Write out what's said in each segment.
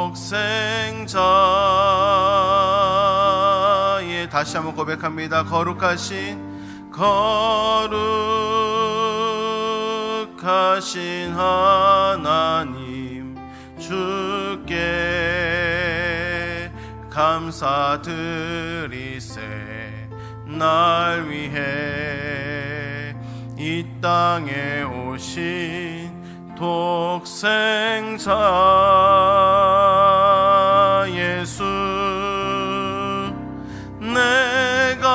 독생자의 다시 한번 고백합니다. 거룩하신 하나님 주께 감사드리세. 날 위해 이 땅에 오신 독생자 예수, 내가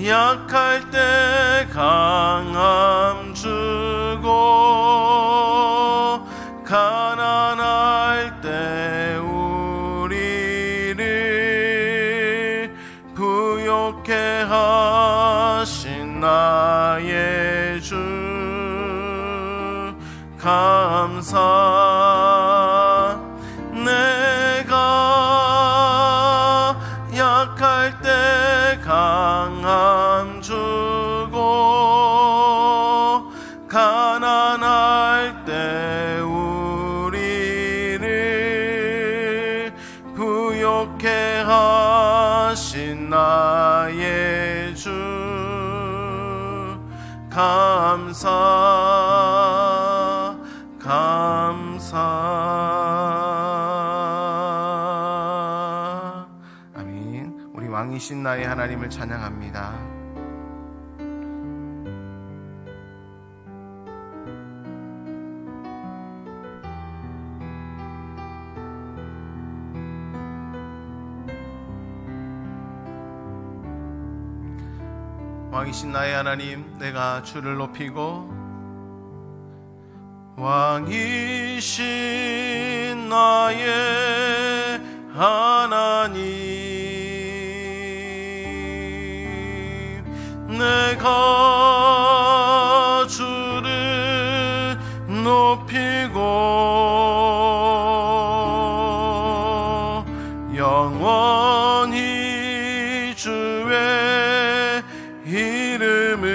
약할 때 강함 주고 가난할 때 우리를 부욕해 하신 나의 주 감사. 내가 약할 때 강함 주고 가난할 때 우리를 부욕해 하신 나의 주 감사. 아멘. 우리 왕이신 나의 하나님을 찬양합니다. 왕이신 나의 하나님, 내가 주를 높이고 왕이신 나의 하나님, 내가 주를 높이고 영원히 주의 이름을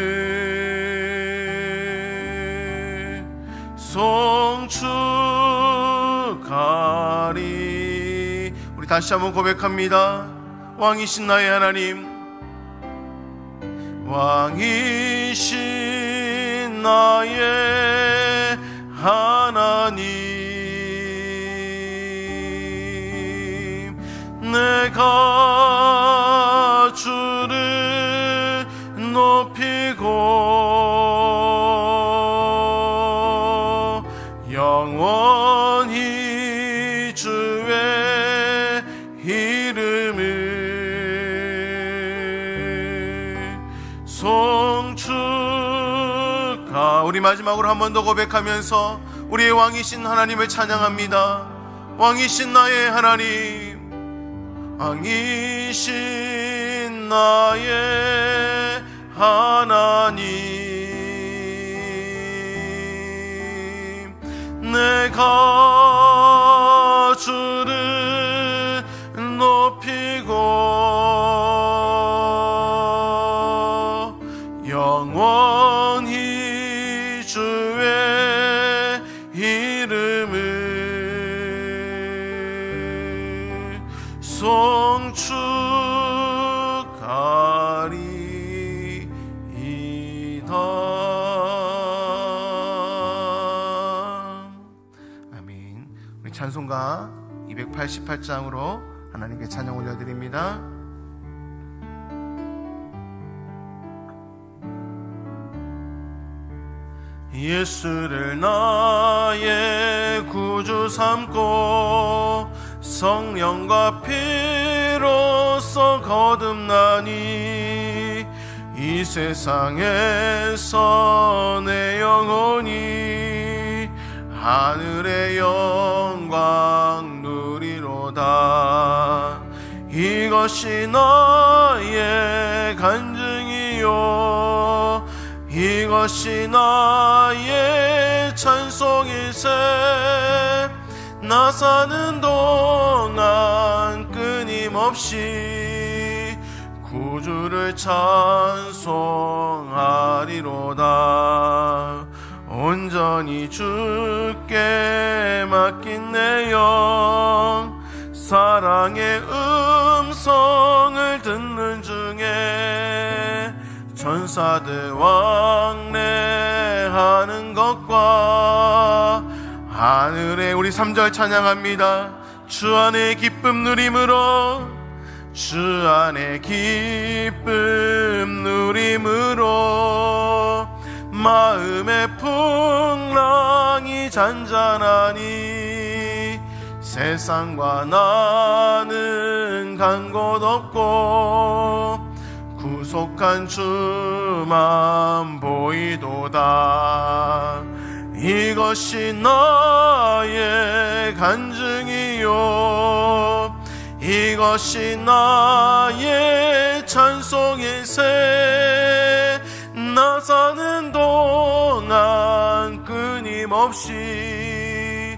송축하리. 우리 다시 한번 고백합니다. 왕이신 나의 하나님, 왕이신 나의 하나님, 내가 주를 높이고 영원히 주의 이름을 송축하. 우리 마지막으로 한 번 더 고백하면서 우리의 왕이신 하나님을 찬양합니다. 왕이신 나의 하나님, 왕이신 나의 하나님, 내가 주를 높이고 영원히 주의 이름을 송축하리이다. 아멘. 우리 찬송가 288장으로 하나님께 찬양 올려드립니다. 예수를 나의 구주 삼고 성령과 피로써 거듭나니 이 세상에서 내 영혼이 하늘의 영광 누리로다. 이것이 나의 간증이요 이것이 나의 찬송일세. 나 사는 동안 끊임없이 구주를 찬송하리로다. 온전히 주께 맡긴 내 영, 사랑의 음성을 듣는 중에 천사들 왕래하는 것과 하늘에 우리 3절 찬양합니다. 주 안에 기쁨 누림으로, 주 안에 기쁨 누림으로 마음의 풍랑이 잔잔하니 세상과 나는 간 곳 없고 구속한 주만 보이도다. 이것이 나의 간증이요, 이것이 나의 찬송일세. 나 사는 동안 끊임없이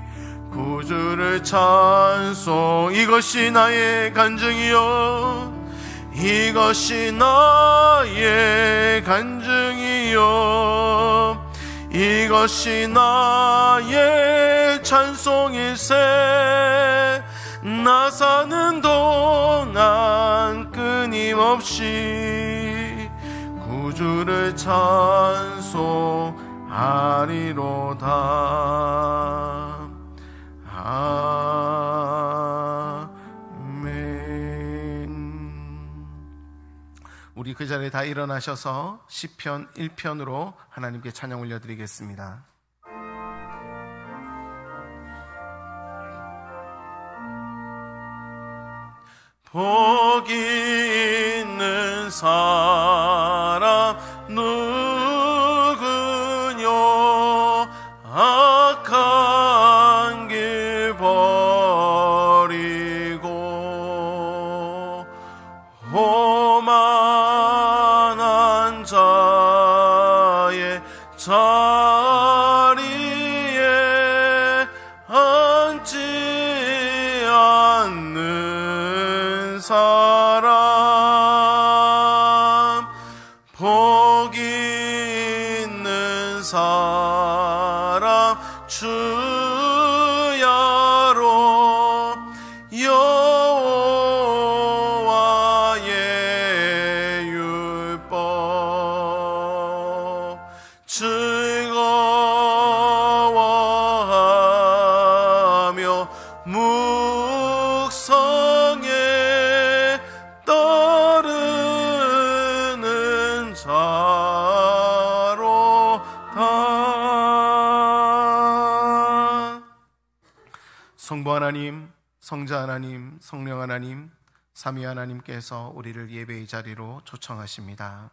구주를 찬송. 이것이 나의 간증이요, 이것이 나의 간증이요, 이것이 나의 찬송일세. 나 사는 동안 끊임없이 구주를 찬송하리로다. 우리 그 자리에 다 일어나셔서 시편 1편으로 하나님께 찬양 올려드리겠습니다. 복이 있는 사람 누구뇨, 악한 길 버리고 오만한 자의 자리에 앉지 않는 사람. 복이 있는 사람 주야로 여호와의 율법 즐거워하며 묵상에 따르는 자로다. 성부 하나님, 성자 하나님, 성령 하나님, 삼위 하나님께서 우리를 예배의 자리로 초청하십니다.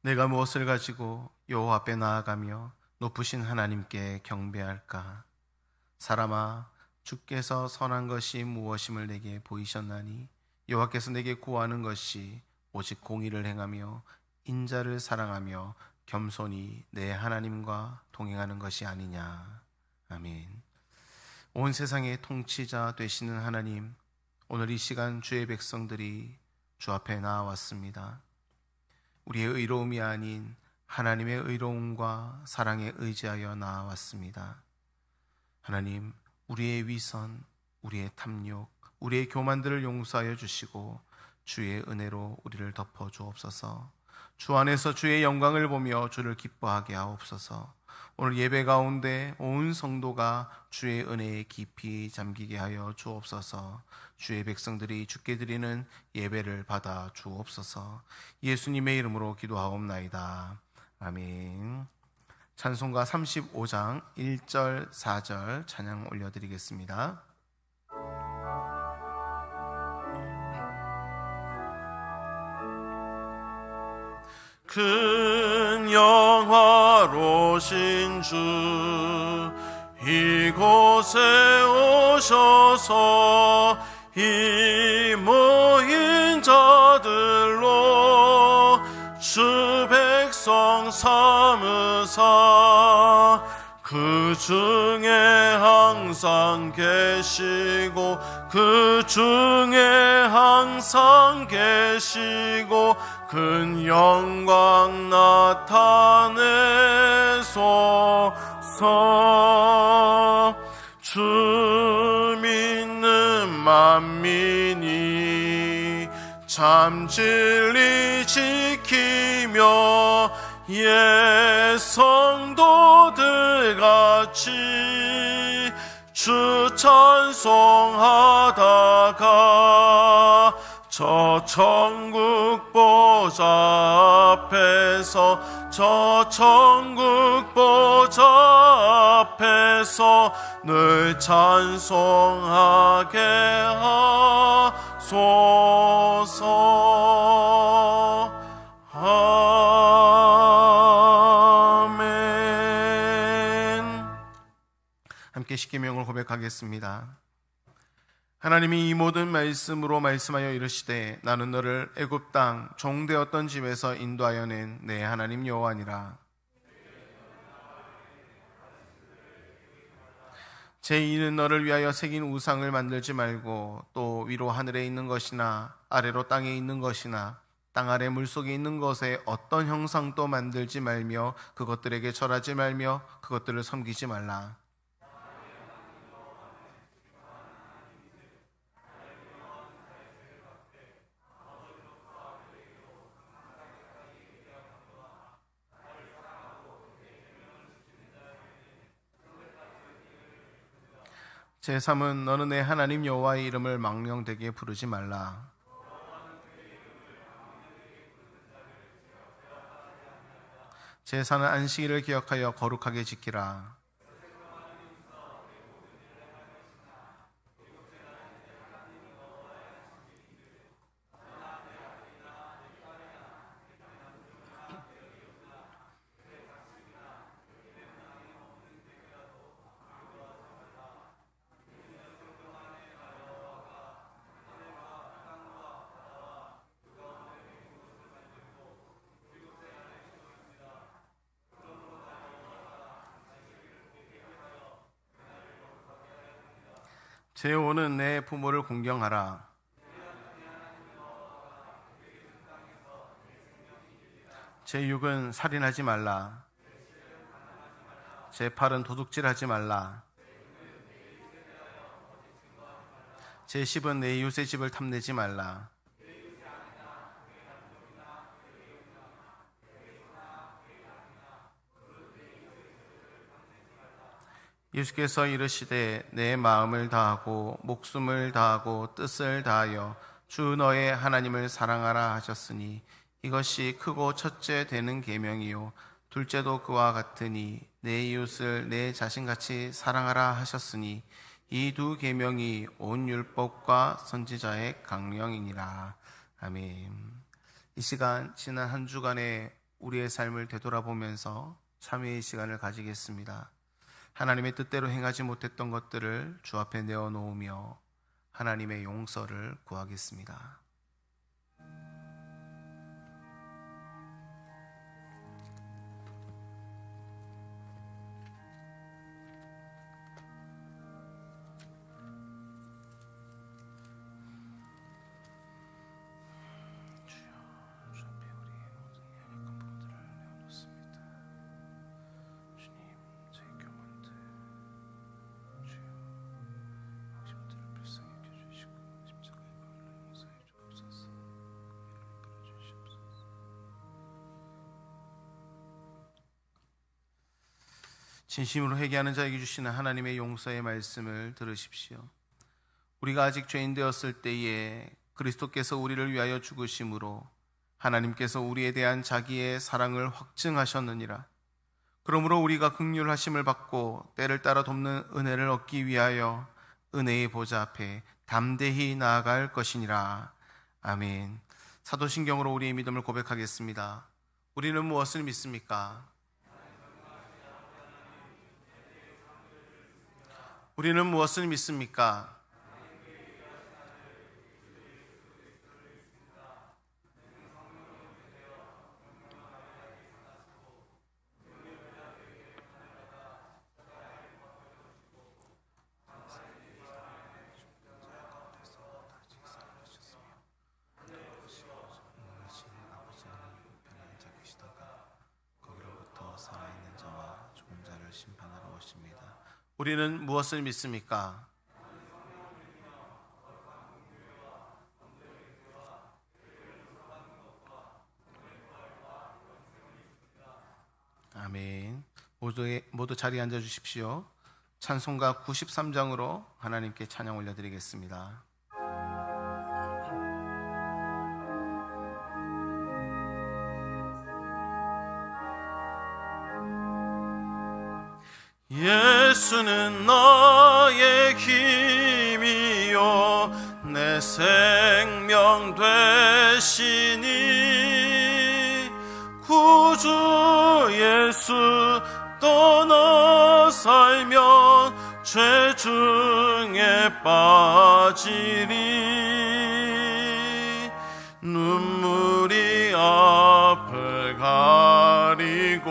내가 무엇을 가지고 여호와 앞에 나아가며 높으신 하나님께 경배할까? 사람아, 주께서 선한 것이 무엇임을 내게 보이셨나니 여호와께서 내게 구하는 것이 오직 공의를 행하며 인자를 사랑하며 겸손히 내 하나님과 동행하는 것이 아니냐. 아멘. 온 세상의 통치자 되시는 하나님, 오늘 이 시간 주의 백성들이 주 앞에 나아왔습니다. 우리의 의로움이 아닌 하나님의 의로움과 사랑에 의지하여 나아왔습니다. 하나님, 우리의 위선, 우리의 탐욕, 우리의 교만들을 용서하여 주시고 주의 은혜로 우리를 덮어 주옵소서. 주 안에서 주의 영광을 보며 주를 기뻐하게 하옵소서. 오늘 예배 가운데 온 성도가 주의 은혜에 깊이 잠기게 하여 주옵소서. 주의 백성들이 주께 드리는 예배를 받아 주옵소서. 예수님의 이름으로 기도하옵나이다. 아멘. 찬송가 35장 1절 4절 찬양 올려드리겠습니다. 큰 영화로신 주 이곳에 오셔서 이 모인 자들로 주 백성 삼으사 그 중에 항상 계시고 그 중에 항상 계시고 큰 영광 나타내소서. 주 믿는 만민이 참 진리 지키며 옛 성도들 같이 주 찬송하다가 저 천국 보좌 앞에서 저 천국 보좌 앞에서 늘 찬송하게 하소서. 아멘. 함께 십계명을 고백하겠습니다. 하나님이 이 모든 말씀으로 말씀하여 이르시되 나는 너를 애굽 땅 종되었던 집에서 인도하여 낸 내 하나님 여호와니라. 제2는 너를 위하여 새긴 우상을 만들지 말고 또 위로 하늘에 있는 것이나 아래로 땅에 있는 것이나 땅 아래 물속에 있는 것에 어떤 형상도 만들지 말며 그것들에게 절하지 말며 그것들을 섬기지 말라. 제3은 너는 내 하나님 여호와의 이름을 망령되게 부르지 말라. 제4는 안식일을 기억하여 거룩하게 지키라. 제5는 내 부모를 공경하라. 제6은 살인하지 말라. 제8은 도둑질하지 말라. 제10은 내 이웃의 집을 탐내지 말라. 예수께서 이르시되 내 마음을 다하고 목숨을 다하고 뜻을 다하여 주 너의 하나님을 사랑하라 하셨으니 이것이 크고 첫째 되는 계명이요 둘째도 그와 같으니 내 이웃을 내 자신같이 사랑하라 하셨으니 이 두 계명이 온 율법과 선지자의 강령이니라. 아멘. 이 시간 지난 한 주간의 우리의 삶을 되돌아보면서 참회의 시간을 가지겠습니다. 하나님의 뜻대로 행하지 못했던 것들을 주 앞에 내어놓으며 하나님의 용서를 구하겠습니다. 진심으로 회개하는 자에게 주시는 하나님의 용서의 말씀을 들으십시오. 우리가 아직 죄인 되었을 때에 그리스도께서 우리를 위하여 죽으심으로 하나님께서 우리에 대한 자기의 사랑을 확증하셨느니라. 그러므로 우리가 긍휼하심을 받고 때를 따라 돕는 은혜를 얻기 위하여 은혜의 보좌 앞에 담대히 나아갈 것이니라. 아멘. 사도신경으로 우리의 믿음을 고백하겠습니다. 우리는 무엇을 믿습니까? 우리는 무엇을 믿습니까? 우리는 무엇을 믿습니까? 아멘. 모두 자리에 앉아 주십시오. 찬송가 93장으로 하나님께 찬양 올려드리겠습니다. 예수는 나의 힘이요 내 생명 되시니 구주 예수 떠나 살면 죄 중에 빠지리 눈물이 앞을 가리고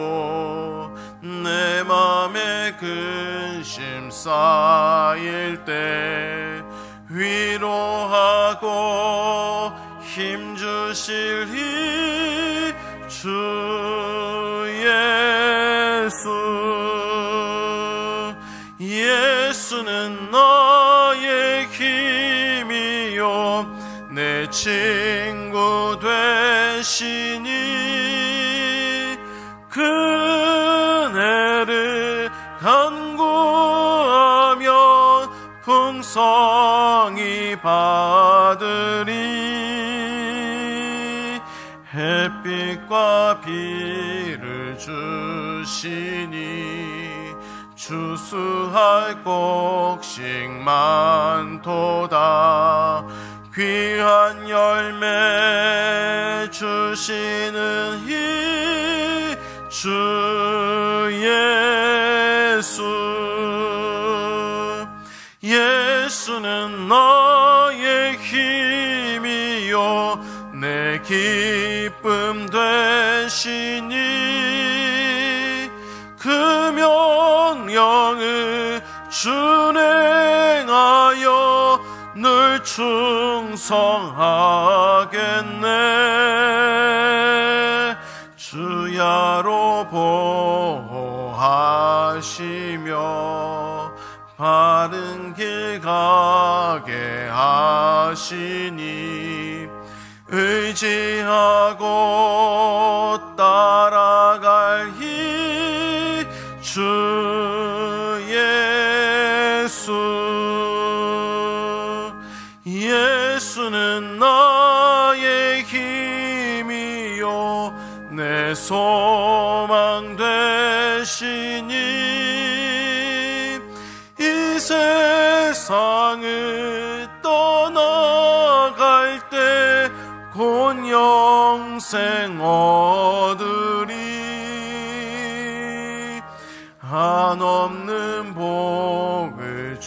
내 맘에 근심 쌓일 때 위로하고 힘주실 이 주 예수는 나의 힘이요 내 친구 되시니 그네를 간구하면 풍성히 받으리 햇빛과 비를 주시니 추수할 곡식 많도다 귀한 열매 주시는 이 주 예수는 나의 힘이요 내 기쁨 되시니 그 명령을 준행하여 늘 충성하겠네 주야로 보호하시며 바른 길 가게 하시니 의지하고 따라갈 이 주 예수는 나의 힘이요 내 소망 되시니 이 세상을 떠나갈 때 곧 영생 얻으리 한없는 복을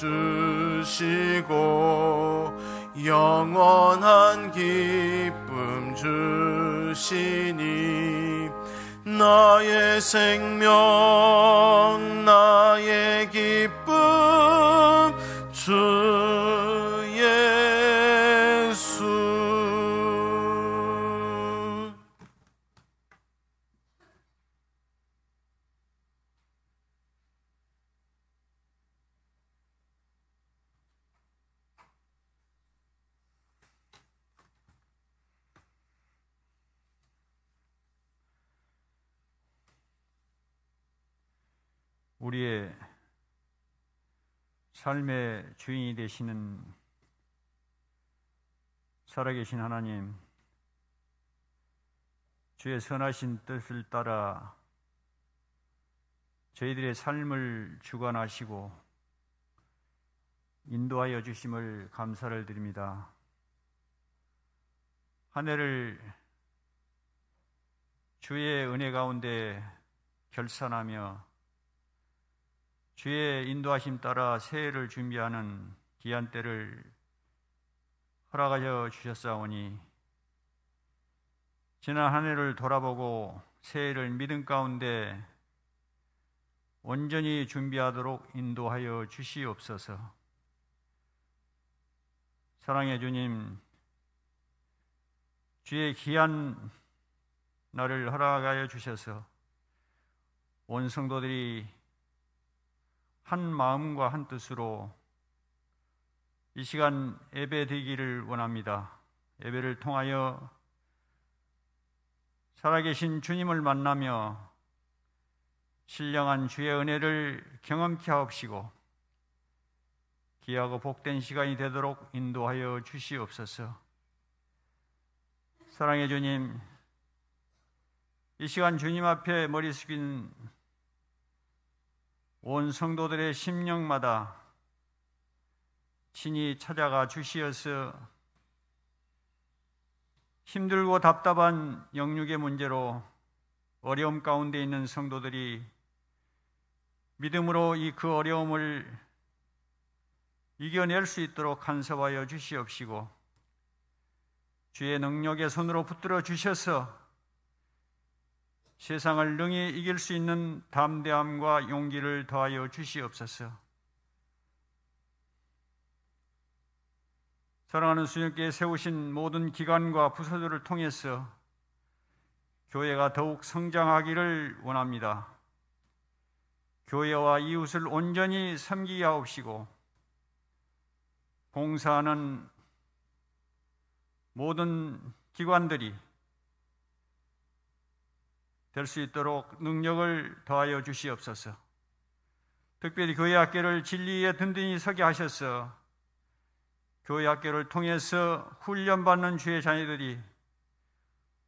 주시고 영원한 기쁨 주시니 나의 생명 나의 기쁨 주 예수 우리의 삶의 주인이 되시는 살아계신 하나님, 주의 선하신 뜻을 따라 저희들의 삶을 주관하시고 인도하여 주심을 감사를 드립니다. 한 해를 주의 은혜 가운데 결산하며 주의 인도하심 따라 새해를 준비하는 귀한 때를 허락하여 주셨사오니 지난 한 해를 돌아보고 새해를 믿음 가운데 온전히 준비하도록 인도하여 주시옵소서. 사랑의 주님, 주의 귀한 날을 허락하여 주셔서 온 성도들이 한 마음과 한 뜻으로 이 시간 예배드리기를 원합니다. 예배를 통하여 살아계신 주님을 만나며 신령한 주의 은혜를 경험케 하옵시고 귀하고 복된 시간이 되도록 인도하여 주시옵소서. 사랑의 주님, 이 시간 주님 앞에 머리 숙인 온 성도들의 심령마다 친히 찾아가 주시어서 힘들고 답답한 영육의 문제로 어려움 가운데 있는 성도들이 믿음으로 그 어려움을 이겨낼 수 있도록 간섭하여 주시옵시고 주의 능력의 손으로 붙들어 주셔서 세상을 능히 이길 수 있는 담대함과 용기를 더하여 주시옵소서. 사랑하는 주님께 세우신 모든 기관과 부서들을 통해서 교회가 더욱 성장하기를 원합니다. 교회와 이웃을 온전히 섬기게 하옵시고 봉사하는 모든 기관들이 될 수 있도록 능력을 더하여 주시옵소서. 특별히 교회 학교를 진리에 든든히 서게 하셔서 교회 학교를 통해서 훈련받는 주의 자녀들이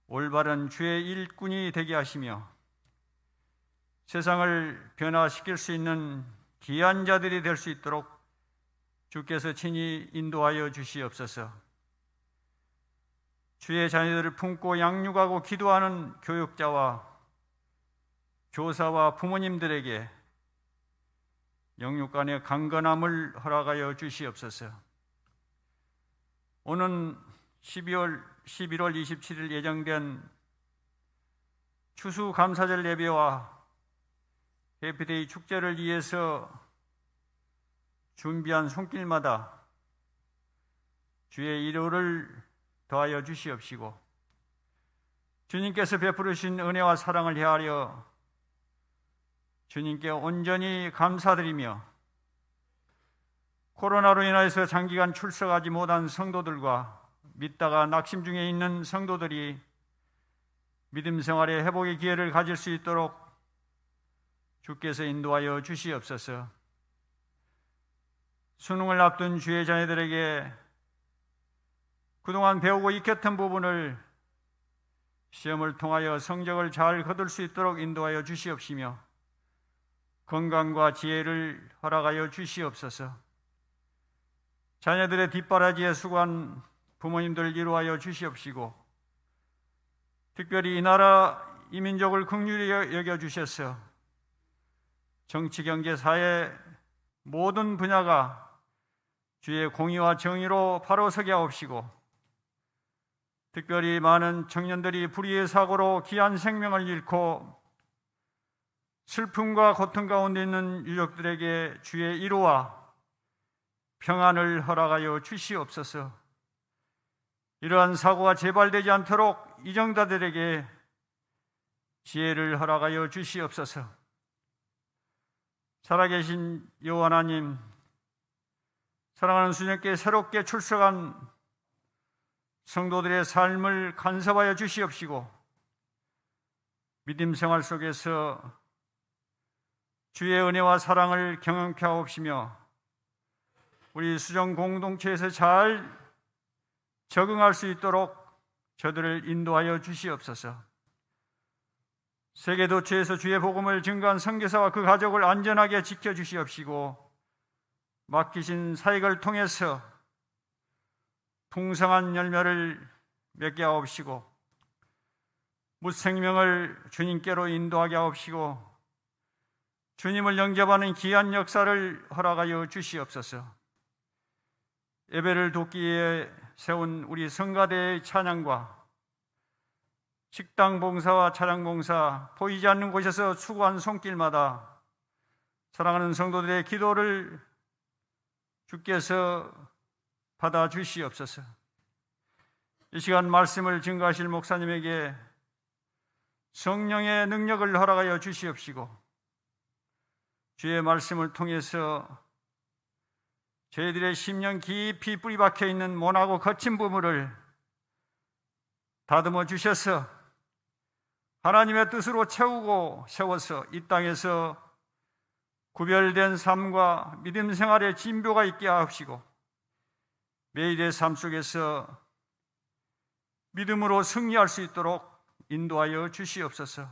올바른 주의 일꾼이 되게 하시며 세상을 변화시킬 수 있는 귀한 자들이 될 수 있도록 주께서 친히 인도하여 주시옵소서. 주의 자녀들을 품고 양육하고 기도하는 교육자와 교사와 부모님들에게 영육 간의 강건함을 허락하여 주시옵소서. 오는 11월 27일 예정된 추수감사절 예배와 해피데이 축제를 위해서 준비한 손길마다 주의 일호를 더하여 주시옵시고 주님께서 베푸르신 은혜와 사랑을 헤아려 주님께 온전히 감사드리며 코로나로 인해서 장기간 출석하지 못한 성도들과 믿다가 낙심 중에 있는 성도들이 믿음 생활의 회복의 기회를 가질 수 있도록 주께서 인도하여 주시옵소서. 수능을 앞둔 주의 자녀들에게 그동안 배우고 익혔던 부분을 시험을 통하여 성적을 잘 거둘 수 있도록 인도하여 주시옵시며 건강과 지혜를 허락하여 주시옵소서. 자녀들의 뒷바라지에 수고한 부모님들 위로하여 주시옵시고 특별히 이 나라 이 민족을 긍휼히 여겨주셔서 정치, 경제, 사회 모든 분야가 주의 공의와 정의로 바로 서게 하옵시고 특별히 많은 청년들이 불의의 사고로 귀한 생명을 잃고 슬픔과 고통 가운데 있는 유족들에게 주의 위로와 평안을 허락하여 주시옵소서. 이러한 사고가 재발되지 않도록 이정자들에게 지혜를 허락하여 주시옵소서. 살아계신 여호와 하나님, 사랑하는 주님께 새롭게 출석한 성도들의 삶을 간섭하여 주시옵시고 믿음 생활 속에서 주의 은혜와 사랑을 경험케 하옵시며 우리 수정 공동체에서 잘 적응할 수 있도록 저들을 인도하여 주시옵소서. 세계 도처에서 주의 복음을 증거한 선교사와 그 가족을 안전하게 지켜주시옵시고 맡기신 사역을 통해서 풍성한 열매를 맺게 하옵시고 무생명을 주님께로 인도하게 하옵시고 주님을 영접하는 귀한 역사를 허락하여 주시옵소서. 예배를 돕기에 세운 우리 성가대의 찬양과 식당 봉사와 차량 봉사, 보이지 않는 곳에서 수고한 손길마다 사랑하는 성도들의 기도를 주께서 받아 주시옵소서. 이 시간 말씀을 증거하실 목사님에게 성령의 능력을 허락하여 주시옵시고 주의 말씀을 통해서 저희들의 심령 깊이 뿌리 박혀 있는 모나고 거친 부분을 다듬어 주셔서 하나님의 뜻으로 채우고 세워서 이 땅에서 구별된 삶과 믿음 생활의 진보가 있게 하옵시고 매일의 삶 속에서 믿음으로 승리할 수 있도록 인도하여 주시옵소서.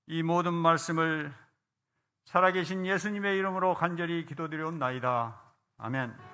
이 모든 말씀을 살아계신 예수님의 이름으로 간절히 기도드리옵나이다. 아멘.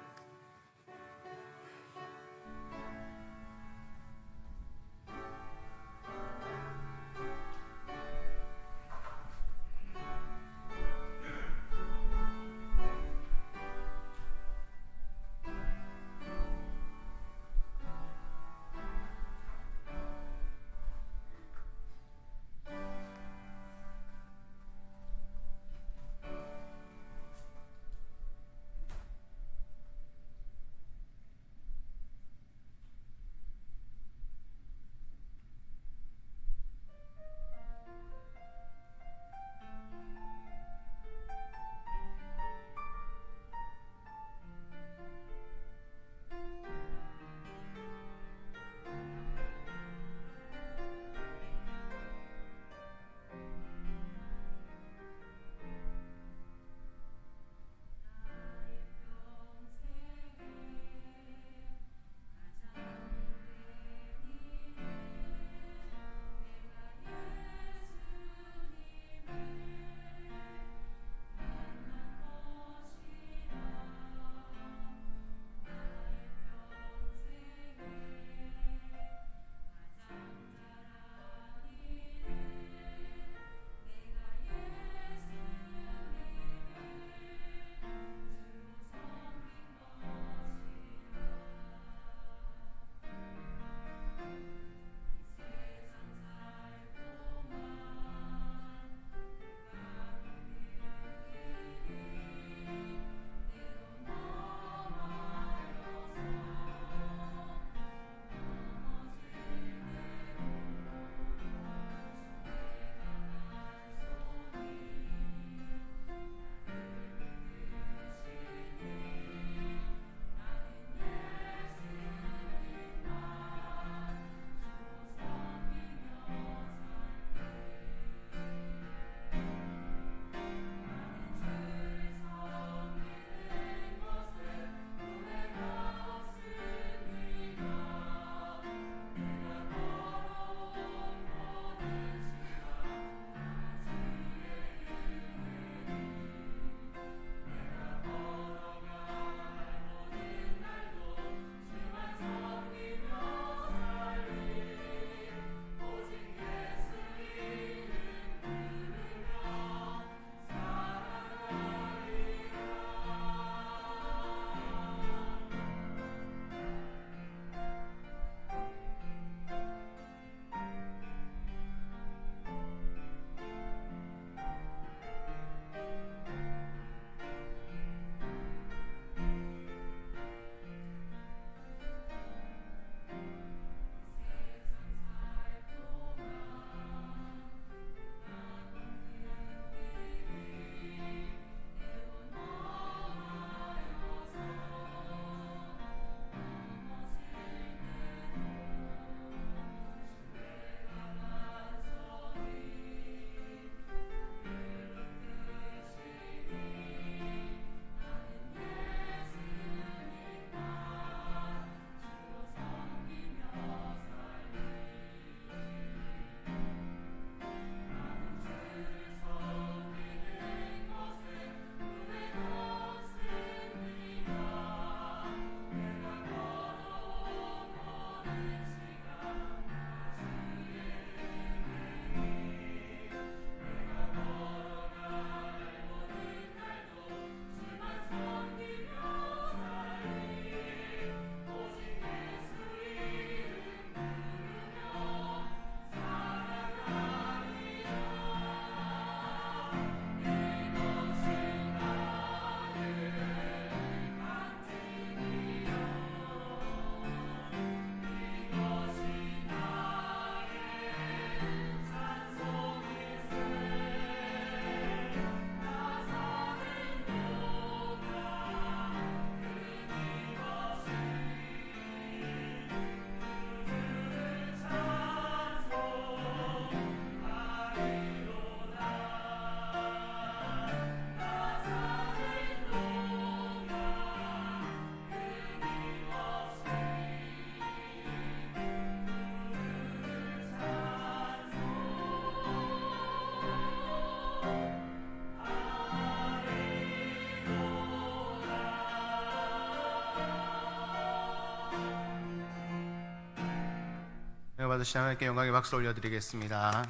만드신 하나님께 영광의 박수 올려드리겠습니다.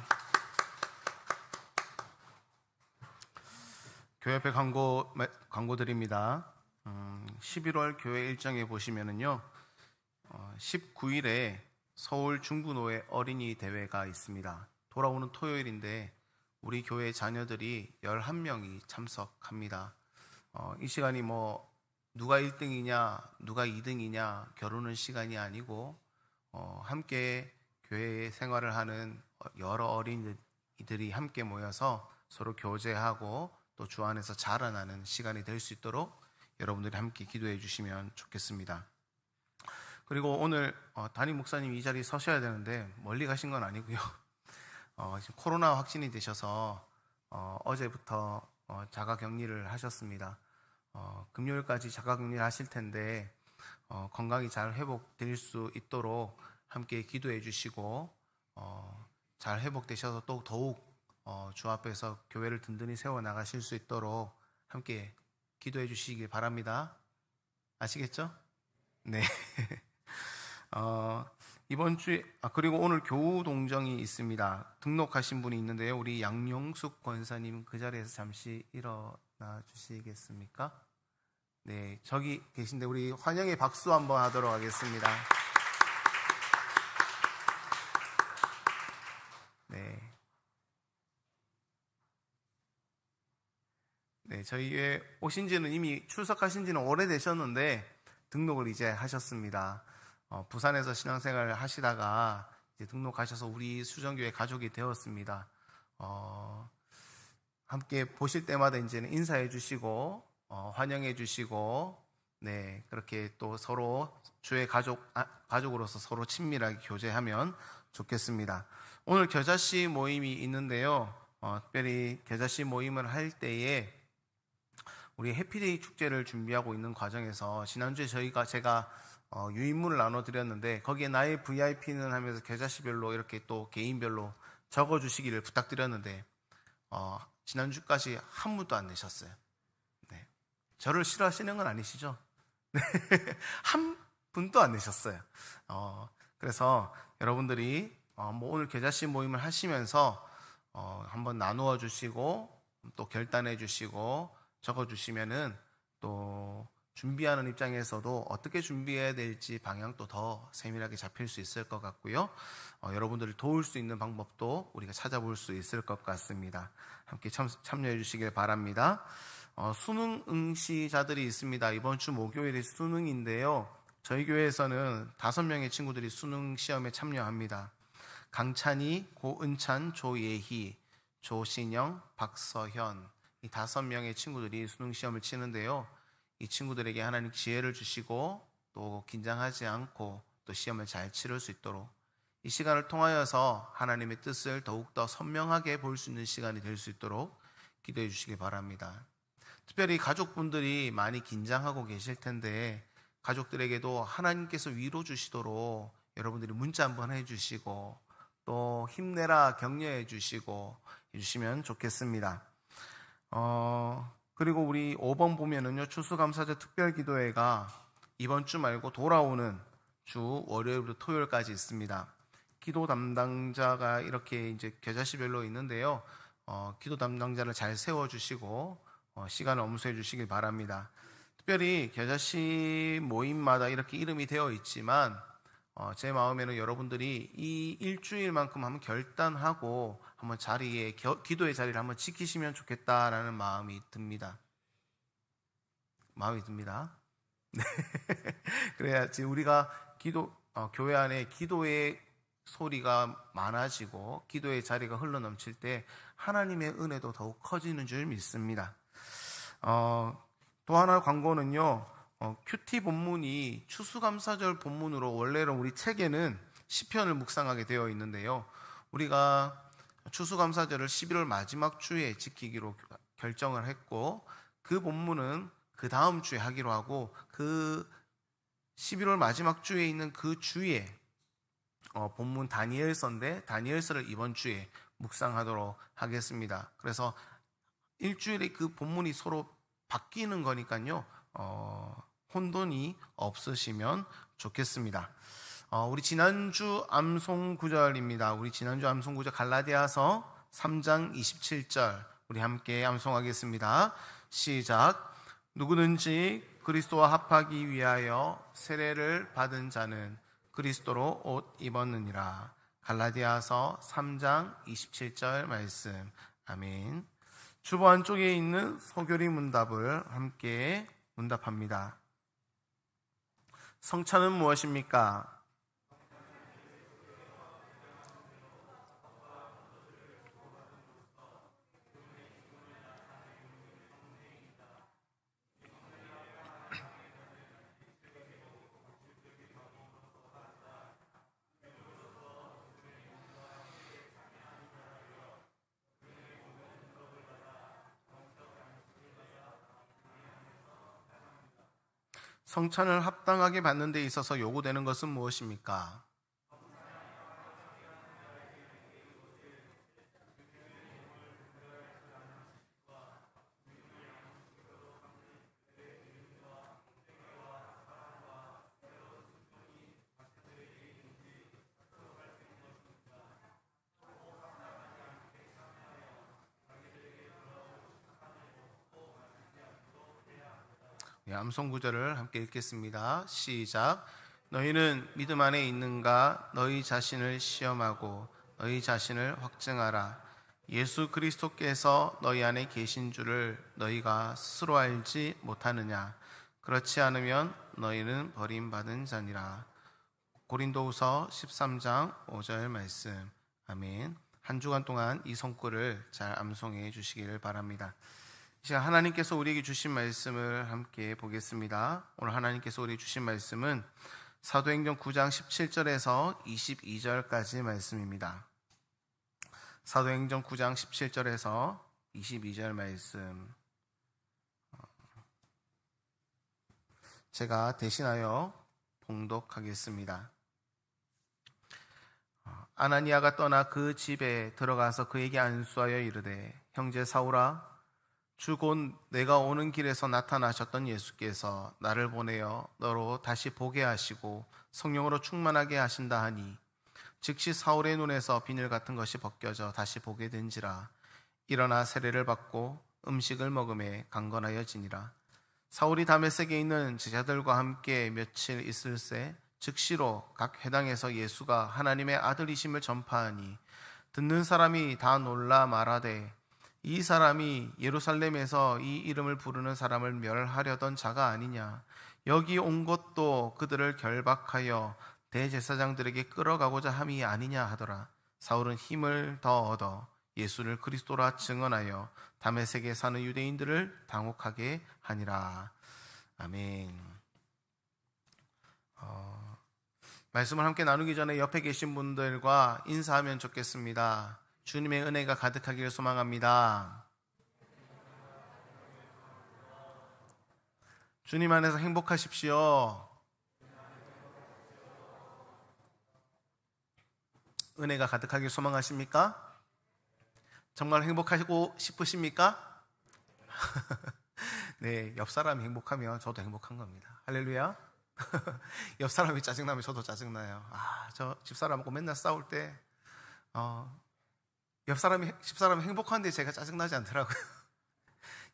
교회 앞에 광고 드립니다. 11월 교회 일정에 보시면은요, 19일에 서울 중부노회 어린이 대회가 있습니다. 돌아오는 토요일인데 우리 교회 자녀들이 11명이 참석합니다. 이 시간이 뭐 누가 1등이냐 누가 2등이냐 겨루는 시간이 아니고 함께 교회 생활을 하는 여러 어린이들이 함께 모여서 서로 교제하고 또 주 안에서 자라나는 시간이 될 수 있도록 여러분들이 함께 기도해 주시면 좋겠습니다. 그리고 오늘 담임 목사님 이 자리에 서셔야 되는데 멀리 가신 건 아니고요. 지금 코로나 확진이 되셔서 어제부터 자가격리를 하셨습니다. 금요일까지 자가격리를 하실 텐데 건강이 잘 회복될 수 있도록 함께 기도해 주시고 잘 회복되셔서 또 더욱 주 앞에서 교회를 든든히 세워 나가실 수 있도록 함께 기도해 주시길 바랍니다. 아시겠죠? 네. 이번 주에 그리고 오늘 교우 동정이 있습니다. 등록하신 분이 있는데요. 우리 양용숙 권사님 그 자리에서 잠시 일어나 주시겠습니까? 네, 저기 계신데 우리 환영의 박수 한번 하도록 하겠습니다. 네. 네, 저희에 오신 지는 이미 출석하신 지는 오래되셨는데 등록을 이제 하셨습니다. 부산에서 신앙생활을 하시다가 이제 등록하셔서 우리 수정교회 가족이 되었습니다. 함께 보실 때마다 이제는 인사해 주시고 환영해 주시고 네, 그렇게 또 서로 주의 가족으로서 서로 친밀하게 교제하면 좋겠습니다. 오늘 겨자씨 모임이 있는데요. 특별히 겨자씨 모임을 할 때에 우리 해피데이 축제를 준비하고 있는 과정에서 지난주에 제가 유인문을 나눠드렸는데 거기에 나의 VIP는 하면서 겨자씨별로 이렇게 또 개인별로 적어주시기를 부탁드렸는데 지난주까지 한 분도 안 내셨어요. 네. 저를 싫어하시는 건 아니시죠? 네. 한 분도 안 내셨어요. 그래서 여러분들이 뭐 오늘 겨자씨 모임을 하시면서 한번 나누어 주시고 또 결단해 주시고 적어 주시면은 또 준비하는 입장에서도 어떻게 준비해야 될지 방향도 더 세밀하게 잡힐 수 있을 것 같고요. 여러분들을 도울 수 있는 방법도 우리가 찾아볼 수 있을 것 같습니다. 함께 참여해 주시길 바랍니다. 수능 응시자들이 있습니다. 이번 주 목요일이 수능인데요. 저희 교회에서는 5명의 친구들이 수능 시험에 참여합니다. 강찬이, 고은찬, 조예희, 조신영, 박서현 이 5명의 친구들이 수능 시험을 치는데요. 이 친구들에게 하나님 지혜를 주시고 또 긴장하지 않고 또 시험을 잘 치를 수 있도록 이 시간을 통하여서 하나님의 뜻을 더욱더 선명하게 볼 수 있는 시간이 될 수 있도록 기도해 주시기 바랍니다. 특별히 가족분들이 많이 긴장하고 계실 텐데 가족들에게도 하나님께서 위로 주시도록 여러분들이 문자 한번 해주시고 또 힘내라 격려해 주시고 해주시면 좋겠습니다. 그리고 우리 5번 보면은요, 추수감사절 특별기도회가 이번 주 말고 돌아오는 주 월요일부터 토요일까지 있습니다. 기도 담당자가 이렇게 이제 겨자씨별로 있는데요. 기도 담당자를 잘 세워주시고 시간을 엄수해 주시길 바랍니다. 특별히 겨자씨 모임마다 이렇게 이름이 되어 있지만 제 마음에는 여러분들이 이 일주일만큼 한번 결단하고 한번 기도의 자리를 한번 지키시면 좋겠다라는 마음이 듭니다. 네. 그래야지 우리가 교회 안에 기도의 소리가 많아지고 기도의 자리가 흘러넘칠 때 하나님의 은혜도 더욱 커지는 줄 믿습니다. 또 하나 광고는요. 큐티 본문이 추수감사절 본문으로 원래는 우리 책에는 시편을 묵상하게 되어 있는데요. 우리가 추수감사절을 11월 마지막 주에 지키기로 결정을 했고 그 본문은 그 다음 주에 하기로 하고 그 11월 마지막 주에 있는 그 주에 본문 다니엘서인데 다니엘서를 이번 주에 묵상하도록 하겠습니다. 그래서 일주일에 그 본문이 서로 바뀌는 거니까요. 혼돈이 없으시면 좋겠습니다. 우리 지난주 암송 구절입니다. 우리 지난주 암송 구절 갈라디아서 3장 27절 우리 함께 암송하겠습니다. 시작. 누구든지 그리스도와 합하기 위하여 세례를 받은 자는 그리스도로 옷 입었느니라. 갈라디아서 3장 27절 말씀. 아멘. 주보 안쪽에 있는 서교리 문답을 함께 문답합니다. 성찬은 무엇입니까? 성찬을 합당하게 받는 데 있어서 요구되는 것은 무엇입니까? 암송 구절을 함께 읽겠습니다. 시작. 너희는 믿음 안에 있는가? 너희 자신을 시험하고 너희 자신을 확증하라. 예수 그리스도께서 너희 안에 계신 줄을 너희가 스스로 알지 못하느냐? 그렇지 않으면 너희는 버림받은 자니라. 고린도후서 13장 5절 말씀. 아멘. 한 주간 동안 이 성구를 잘 암송해 주시기를 바랍니다. 이 시간 하나님께서 우리에게 주신 말씀을 함께 보겠습니다. 오늘 하나님께서 우리에게 주신 말씀은 사도행전 9장 17절에서 22절까지 말씀입니다. 사도행전 9장 17절에서 22절 말씀 제가 대신하여 봉독하겠습니다. 아나니아가 떠나 그 집에 들어가서 그에게 안수하여 이르되 형제 사울아 주 곧 내가 오는 길에서 나타나셨던 예수께서 나를 보내어 너로 다시 보게 하시고 성령으로 충만하게 하신다 하니 즉시 사울의 눈에서 비늘 같은 것이 벗겨져 다시 보게 된지라. 일어나 세례를 받고 음식을 먹음에 강건하여지니라. 사울이 다메섹에 있는 제자들과 함께 며칠 있을새 즉시로 각 회당에서 예수가 하나님의 아들이심을 전파하니 듣는 사람이 다 놀라 말하되 이 사람이 예루살렘에서 이 이름을 부르는 사람을 멸하려던 자가 아니냐. 여기 온 것도 그들을 결박하여 대제사장들에게 끌어가고자 함이 아니냐 하더라. 사울은 힘을 더 얻어 예수를 그리스도라 증언하여 다메섹에 사는 유대인들을 당혹하게 하니라. 아멘. 말씀을 함께 나누기 전에 옆에 계신 분들과 인사하면 좋겠습니다. 주님의 은혜가 가득하기를 소망합니다. 주님 안에서 행복하십시오. 은혜가 가득하길 소망하십니까? 정말 행복하시고 싶으십니까? 네, 옆 사람이 행복하면 저도 행복한 겁니다. 할렐루야. 옆 사람이 짜증나면 저도 짜증나요. 저 집사람하고 맨날 싸울 때 집사람이 행복한데 제가 짜증나지 않더라고요.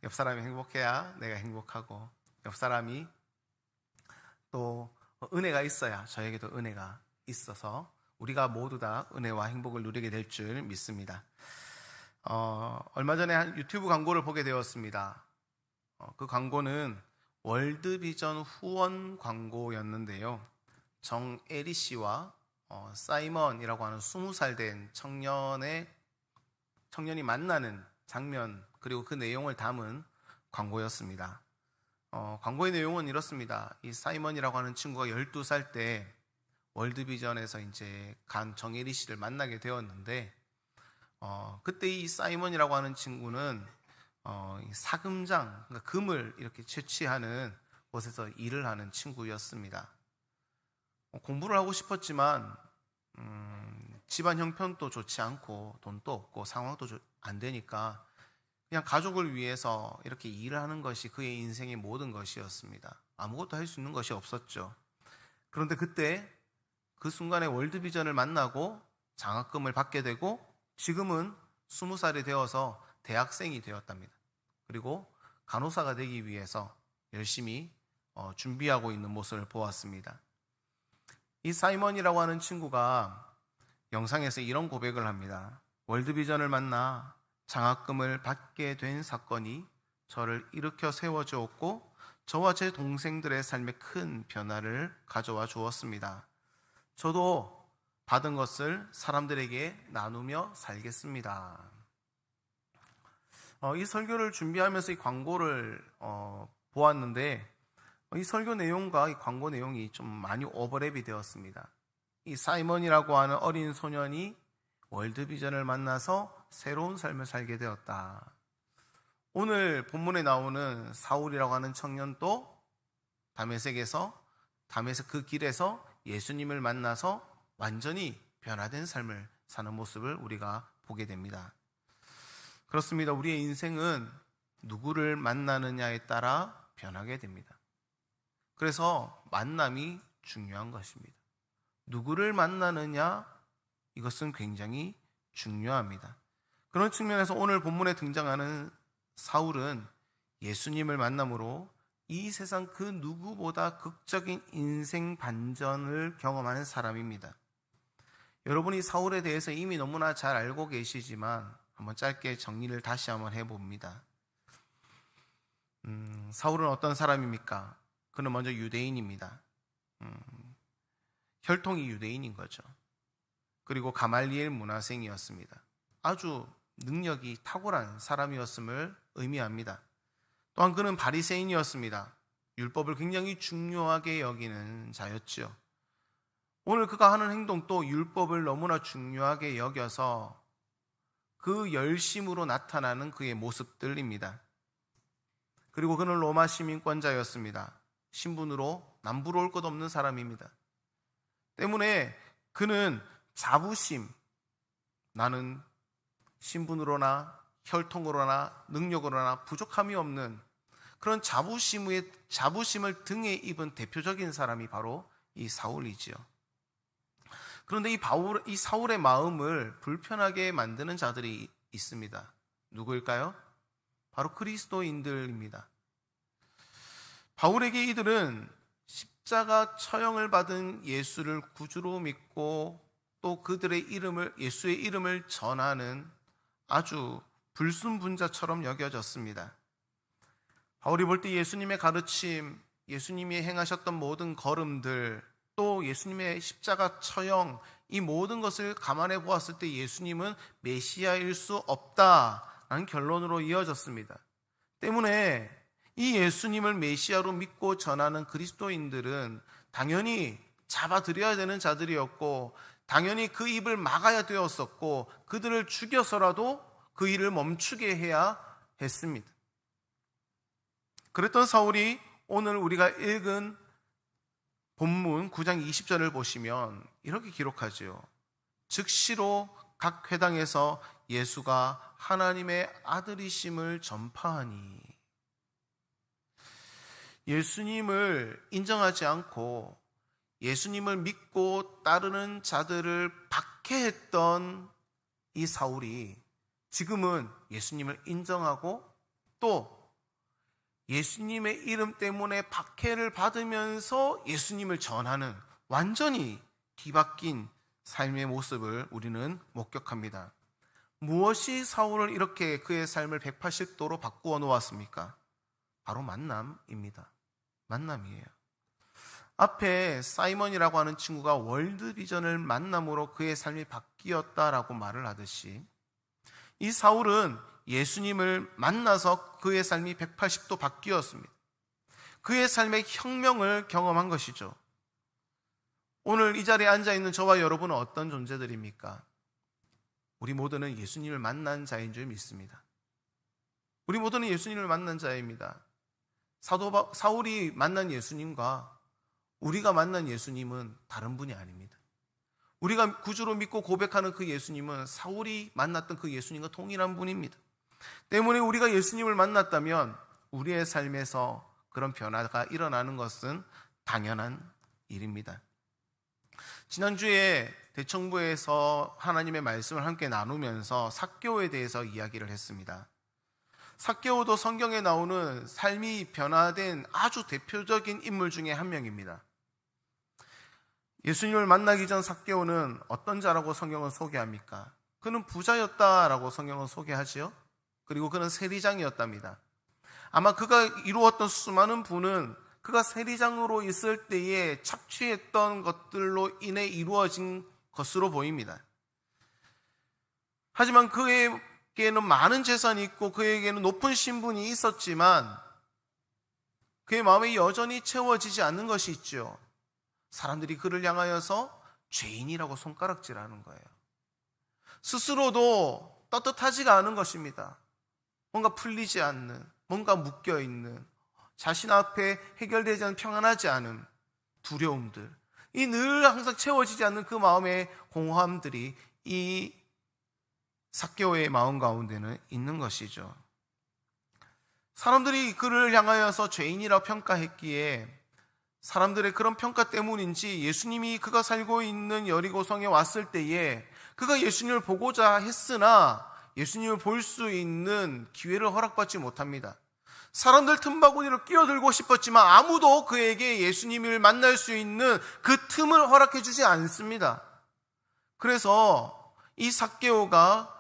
옆 사람이 행복해야 내가 행복하고 옆 사람이 또 은혜가 있어야 저에게도 은혜가 있어서 우리가 모두 다 은혜와 행복을 누리게 될 줄 믿습니다. 얼마 전에 한 유튜브 광고를 보게 되었습니다. 그 광고는 월드비전 후원 광고였는데요. 정애리 씨와 사이먼이라고 하는 20살 된 청년이 만나는 장면 그리고 그 내용을 담은 광고였습니다. 광고의 내용은 이렇습니다. 이 사이먼이라고 하는 친구가 12살 때 월드비전에서 이제 간 정예리 씨를 만나게 되었는데 그때 이 사이먼이라고 하는 친구는 사금장, 그러니까 금을 이렇게 채취하는 곳에서 일을 하는 친구였습니다. 공부를 하고 싶었지만 집안 형편도 좋지 않고 돈도 없고 상황도 안 되니까 그냥 가족을 위해서 이렇게 일을 하는 것이 그의 인생의 모든 것이었습니다. 아무것도 할 수 있는 것이 없었죠. 그런데 그때 그 순간에 월드비전을 만나고 장학금을 받게 되고 지금은 20살이 되어서 대학생이 되었답니다. 그리고 간호사가 되기 위해서 열심히 준비하고 있는 모습을 보았습니다. 이 사이먼이라고 하는 친구가 영상에서 이런 고백을 합니다. 월드비전을 만나 장학금을 받게 된 사건이 저를 일으켜 세워주었고 저와 제 동생들의 삶에 큰 변화를 가져와 주었습니다. 저도 받은 것을 사람들에게 나누며 살겠습니다. 이 설교를 준비하면서 이 광고를 보았는데 이 설교 내용과 이 광고 내용이 좀 많이 오버랩이 되었습니다. 이 사이먼이라고 하는 어린 소년이 월드비전을 만나서 새로운 삶을 살게 되었다. 오늘 본문에 나오는 사울이라고 하는 청년도 다메섹 그 길에서 예수님을 만나서 완전히 변화된 삶을 사는 모습을 우리가 보게 됩니다. 그렇습니다. 우리의 인생은 누구를 만나느냐에 따라 변하게 됩니다. 그래서 만남이 중요한 것입니다. 누구를 만나느냐, 이것은 굉장히 중요합니다. 그런 측면에서 오늘 본문에 등장하는 사울은 예수님을 만남으로 이 세상 그 누구보다 극적인 인생 반전을 경험하는 사람입니다. 여러분이 사울에 대해서 이미 너무나 잘 알고 계시지만 한번 짧게 정리를 다시 한번 해봅니다. 사울은 어떤 사람입니까? 그는 먼저 유대인입니다. 혈통이 유대인인 거죠. 그리고 가말리엘 문화생이었습니다. 아주 능력이 탁월한 사람이었음을 의미합니다. 또한 그는 바리새인이었습니다. 율법을 굉장히 중요하게 여기는 자였죠. 오늘 그가 하는 행동도 율법을 너무나 중요하게 여겨서 그 열심으로 나타나는 그의 모습들입니다. 그리고 그는 로마 시민권자였습니다. 신분으로 남부러울 것 없는 사람입니다. 때문에 그는 자부심, 나는 신분으로나 혈통으로나 능력으로나 부족함이 없는 그런 자부심을 등에 입은 대표적인 사람이 바로 이 사울이지요. 그런데 이 사울의 마음을 불편하게 만드는 자들이 있습니다. 누구일까요? 바로 그리스도인들입니다. 바울에게 이들은 십자가 처형을 받은 예수를 구주로 믿고 또 예수의 이름을 전하는 아주 불순분자처럼 여겨졌습니다. 바울이 볼 때 예수님의 가르침, 예수님이 행하셨던 모든 걸음들, 또 예수님의 십자가 처형, 이 모든 것을 감안해 보았을 때 예수님은 메시아일 수 없다라는 결론으로 이어졌습니다. 때문에 이 예수님을 메시아로 믿고 전하는 그리스도인들은 당연히 잡아들여야 되는 자들이었고 당연히 그 입을 막아야 되었었고 그들을 죽여서라도 그 일을 멈추게 해야 했습니다. 그랬던 사울이 오늘 우리가 읽은 본문 9장 20절을 보시면 이렇게 기록하죠. 즉시로 각 회당에서 예수가 하나님의 아들이심을 전파하니, 예수님을 인정하지 않고 예수님을 믿고 따르는 자들을 박해했던 이 사울이 지금은 예수님을 인정하고 또 예수님의 이름 때문에 박해를 받으면서 예수님을 전하는 완전히 뒤바뀐 삶의 모습을 우리는 목격합니다. 무엇이 사울을 이렇게 그의 삶을 180도로 바꾸어 놓았습니까? 바로 만남입니다. 만남이에요. 앞에 사이먼이라고 하는 친구가 월드비전을 만남으로 그의 삶이 바뀌었다라고 말을 하듯이 이 사울은 예수님을 만나서 그의 삶이 180도 바뀌었습니다. 그의 삶의 혁명을 경험한 것이죠. 오늘 이 자리에 앉아있는 저와 여러분은 어떤 존재들입니까? 우리 모두는 예수님을 만난 자인 줄 믿습니다. 우리 모두는 예수님을 만난 자입니다. 사울이 만난 예수님과 우리가 만난 예수님은 다른 분이 아닙니다. 우리가 구주로 믿고 고백하는 그 예수님은 사울이 만났던 그 예수님과 동일한 분입니다. 때문에 우리가 예수님을 만났다면 우리의 삶에서 그런 변화가 일어나는 것은 당연한 일입니다. 지난주에 대청부에서 하나님의 말씀을 함께 나누면서 삭개오에 대해서 이야기를 했습니다. 삭개오도 성경에 나오는 삶이 변화된 아주 대표적인 인물 중에 한 명입니다. 예수님을 만나기 전 삭개오는 어떤 자라고 성경은 소개합니까? 그는 부자였다라고 성경은 소개하지요. 그리고 그는 세리장이었답니다. 아마 그가 이루었던 수많은 부는 그가 세리장으로 있을 때에 착취했던 것들로 인해 이루어진 것으로 보입니다. 하지만 그에게는 많은 재산이 있고 그에게는 높은 신분이 있었지만 그의 마음에 여전히 채워지지 않는 것이 있죠. 사람들이 그를 향하여서 죄인이라고 손가락질하는 거예요. 스스로도 떳떳하지가 않은 것입니다. 뭔가 풀리지 않는, 뭔가 묶여있는, 자신 앞에 해결되지 않은 평안하지 않은 두려움들, 이 늘 항상 채워지지 않는 그 마음의 공허함들이 이 삭개오의 마음 가운데는 있는 것이죠. 사람들이 그를 향하여서 죄인이라고 평가했기에 사람들의 그런 평가 때문인지 예수님이 그가 살고 있는 여리고성에 왔을 때에 그가 예수님을 보고자 했으나 예수님을 볼 수 있는 기회를 허락받지 못합니다. 사람들 틈바구니로 끼어들고 싶었지만 아무도 그에게 예수님을 만날 수 있는 그 틈을 허락해 주지 않습니다. 그래서 이 삭개오가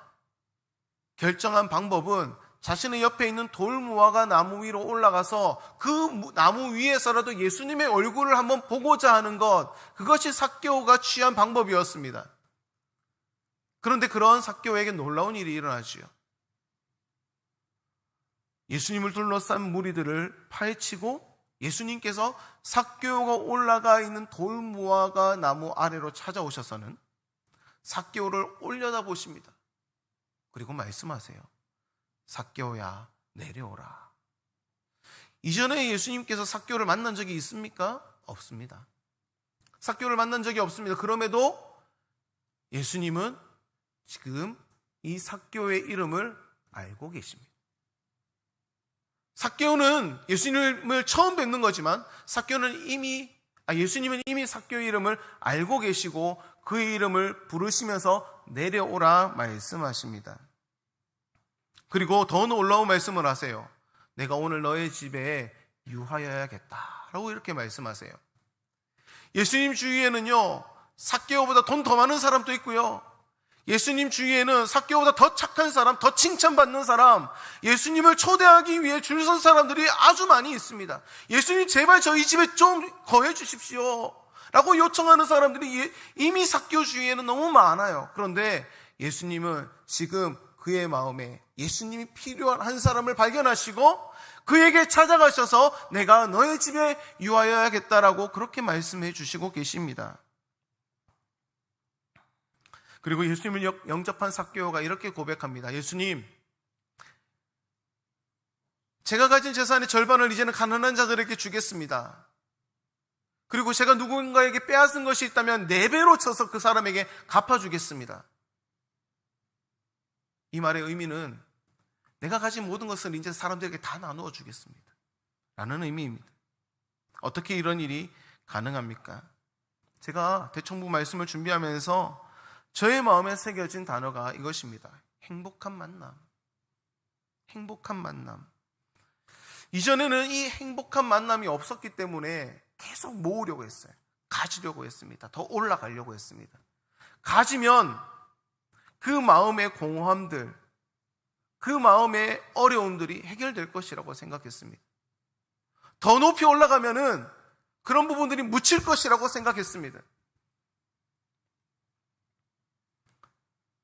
결정한 방법은 자신의 옆에 있는 돌무화과 나무 위로 올라가서 그 나무 위에서라도 예수님의 얼굴을 한번 보고자 하는 것, 그것이 삭개오가 취한 방법이었습니다. 그런데 그런 삭개오에게 놀라운 일이 일어나지요. 예수님을 둘러싼 무리들을 파헤치고 예수님께서 삭개오가 올라가 있는 돌무화과 나무 아래로 찾아오셔서는 삭개오를 올려다보십니다. 그리고 말씀하세요. 삭개오야, 내려오라. 이전에 예수님께서 삭개오를 만난 적이 있습니까? 없습니다. 삭개오를 만난 적이 없습니다. 그럼에도 예수님은 지금 이 삭개오의 이름을 알고 계십니다. 삭개오는 예수님을 처음 뵙는 거지만 예수님은 이미 삭개오의 이름을 알고 계시고 그의 이름을 부르시면서 내려오라 말씀하십니다. 그리고 더 놀라운 말씀을 하세요. 내가 오늘 너의 집에 유하여야겠다 라고 이렇게 말씀하세요. 예수님 주위에는요, 삭개오보다 돈 더 많은 사람도 있고요, 예수님 주위에는 삭개오보다 더 착한 사람, 더 칭찬받는 사람, 예수님을 초대하기 위해 줄 선 사람들이 아주 많이 있습니다. 예수님 제발 저희 집에 좀 거해 주십시오 라고 요청하는 사람들이 이미 삭개오 주위에는 너무 많아요. 그런데 예수님은 지금 그의 마음에 예수님이 필요한 한 사람을 발견하시고 그에게 찾아가셔서 내가 너의 집에 유하여야겠다라고 그렇게 말씀해 주시고 계십니다. 그리고 예수님을 영접한 삭개오가 이렇게 고백합니다. 예수님, 제가 가진 재산의 절반을 이제는 가난한 자들에게 주겠습니다. 그리고 제가 누군가에게 빼앗은 것이 있다면 4배로 쳐서 그 사람에게 갚아주겠습니다. 이 말의 의미는 내가 가진 모든 것을 이제 사람들에게 다 나누어 주겠습니다 라는 의미입니다. 어떻게 이런 일이 가능합니까? 제가 대청부 말씀을 준비하면서 저의 마음에 새겨진 단어가 이것입니다. 행복한 만남. 행복한 만남. 이전에는 이 행복한 만남이 없었기 때문에 계속 모으려고 했어요. 가지려고 했습니다. 더 올라가려고 했습니다. 가지면 그 마음의 공허함들, 그 마음의 어려움들이 해결될 것이라고 생각했습니다. 더 높이 올라가면은 그런 부분들이 묻힐 것이라고 생각했습니다.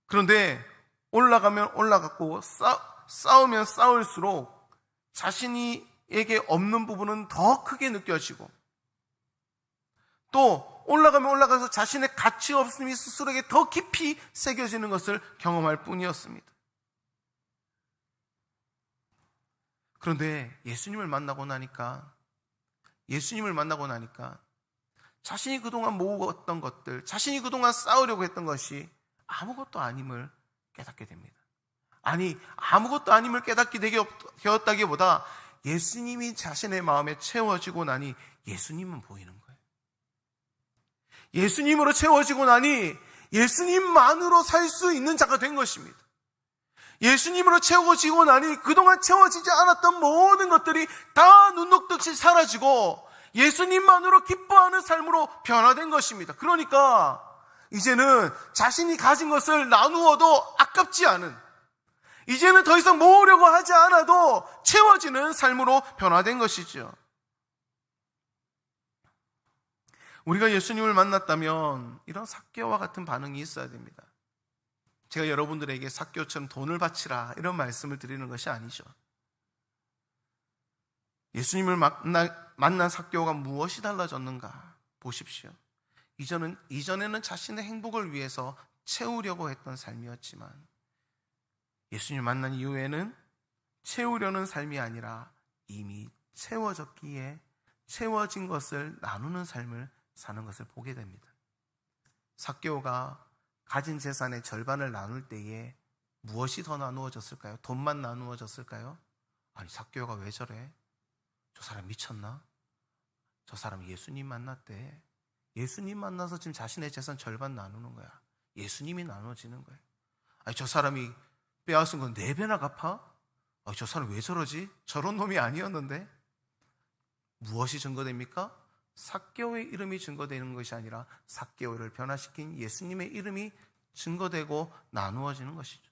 그런데 올라가면 올라갔고 싸우면 싸울수록 자신에게 없는 부분은 더 크게 느껴지고 또 올라가면 올라가서 자신의 가치 없음이 스스로에게 더 깊이 새겨지는 것을 경험할 뿐이었습니다. 그런데 예수님을 만나고 나니까 자신이 그동안 모으었던 것들, 자신이 그동안 싸우려고 했던 것이 아무것도 아님을 깨닫게 됩니다. 아니, 아무것도 아님을 깨닫게 되었다기보다 예수님이 자신의 마음에 채워지고 나니 예수님은 보이는 거예요. 예수님으로 채워지고 나니 예수님만으로 살 수 있는 자가 된 것입니다. 예수님으로 채워지고 나니 그동안 채워지지 않았던 모든 것들이 다 눈 녹듯이 사라지고 예수님만으로 기뻐하는 삶으로 변화된 것입니다. 그러니까 이제는 자신이 가진 것을 나누어도 아깝지 않은, 이제는 더 이상 모으려고 하지 않아도 채워지는 삶으로 변화된 것이죠. 우리가 예수님을 만났다면 이런 삭개오와 같은 반응이 있어야 됩니다. 제가 여러분들에게 삭개오처럼 돈을 바치라 이런 말씀을 드리는 것이 아니죠. 예수님을 만난 삭개오가 무엇이 달라졌는가 보십시오. 이전에는 자신의 행복을 위해서 채우려고 했던 삶이었지만 예수님을 만난 이후에는 채우려는 삶이 아니라 이미 채워졌기에 채워진 것을 나누는 삶을 사는 것을 보게 됩니다. 삭개오가 가진 재산의 절반을 나눌 때에 무엇이 더 나누어졌을까요? 돈만 나누어졌을까요? 아니, 삭개오가 왜 저래? 저 사람 미쳤나? 저 사람 예수님 만났대. 예수님 만나서 지금 자신의 재산 절반 나누는 거야. 예수님이 나눠지는 거야. 아니, 저 사람이 빼앗은 건 4배나 갚아? 아니, 저 사람 왜 저러지? 저런 놈이 아니었는데? 무엇이 증거됩니까? 삭개오의 이름이 증거되는 것이 아니라 삭개오를 변화시킨 예수님의 이름이 증거되고 나누어지는 것이죠.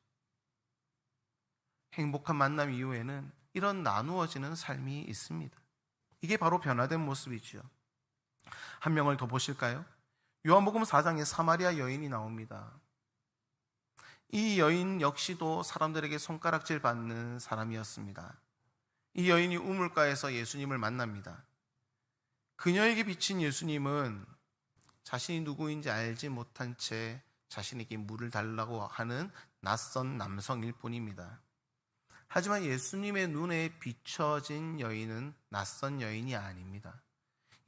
행복한 만남 이후에는 이런 나누어지는 삶이 있습니다. 이게 바로 변화된 모습이죠. 한 명을 더 보실까요? 요한복음 4장에 사마리아 여인이 나옵니다. 이 여인 역시도 사람들에게 손가락질 받는 사람이었습니다. 이 여인이 우물가에서 예수님을 만납니다. 그녀에게 비친 예수님은 자신이 누구인지 알지 못한 채 자신에게 물을 달라고 하는 낯선 남성일 뿐입니다. 하지만 예수님의 눈에 비춰진 여인은 낯선 여인이 아닙니다.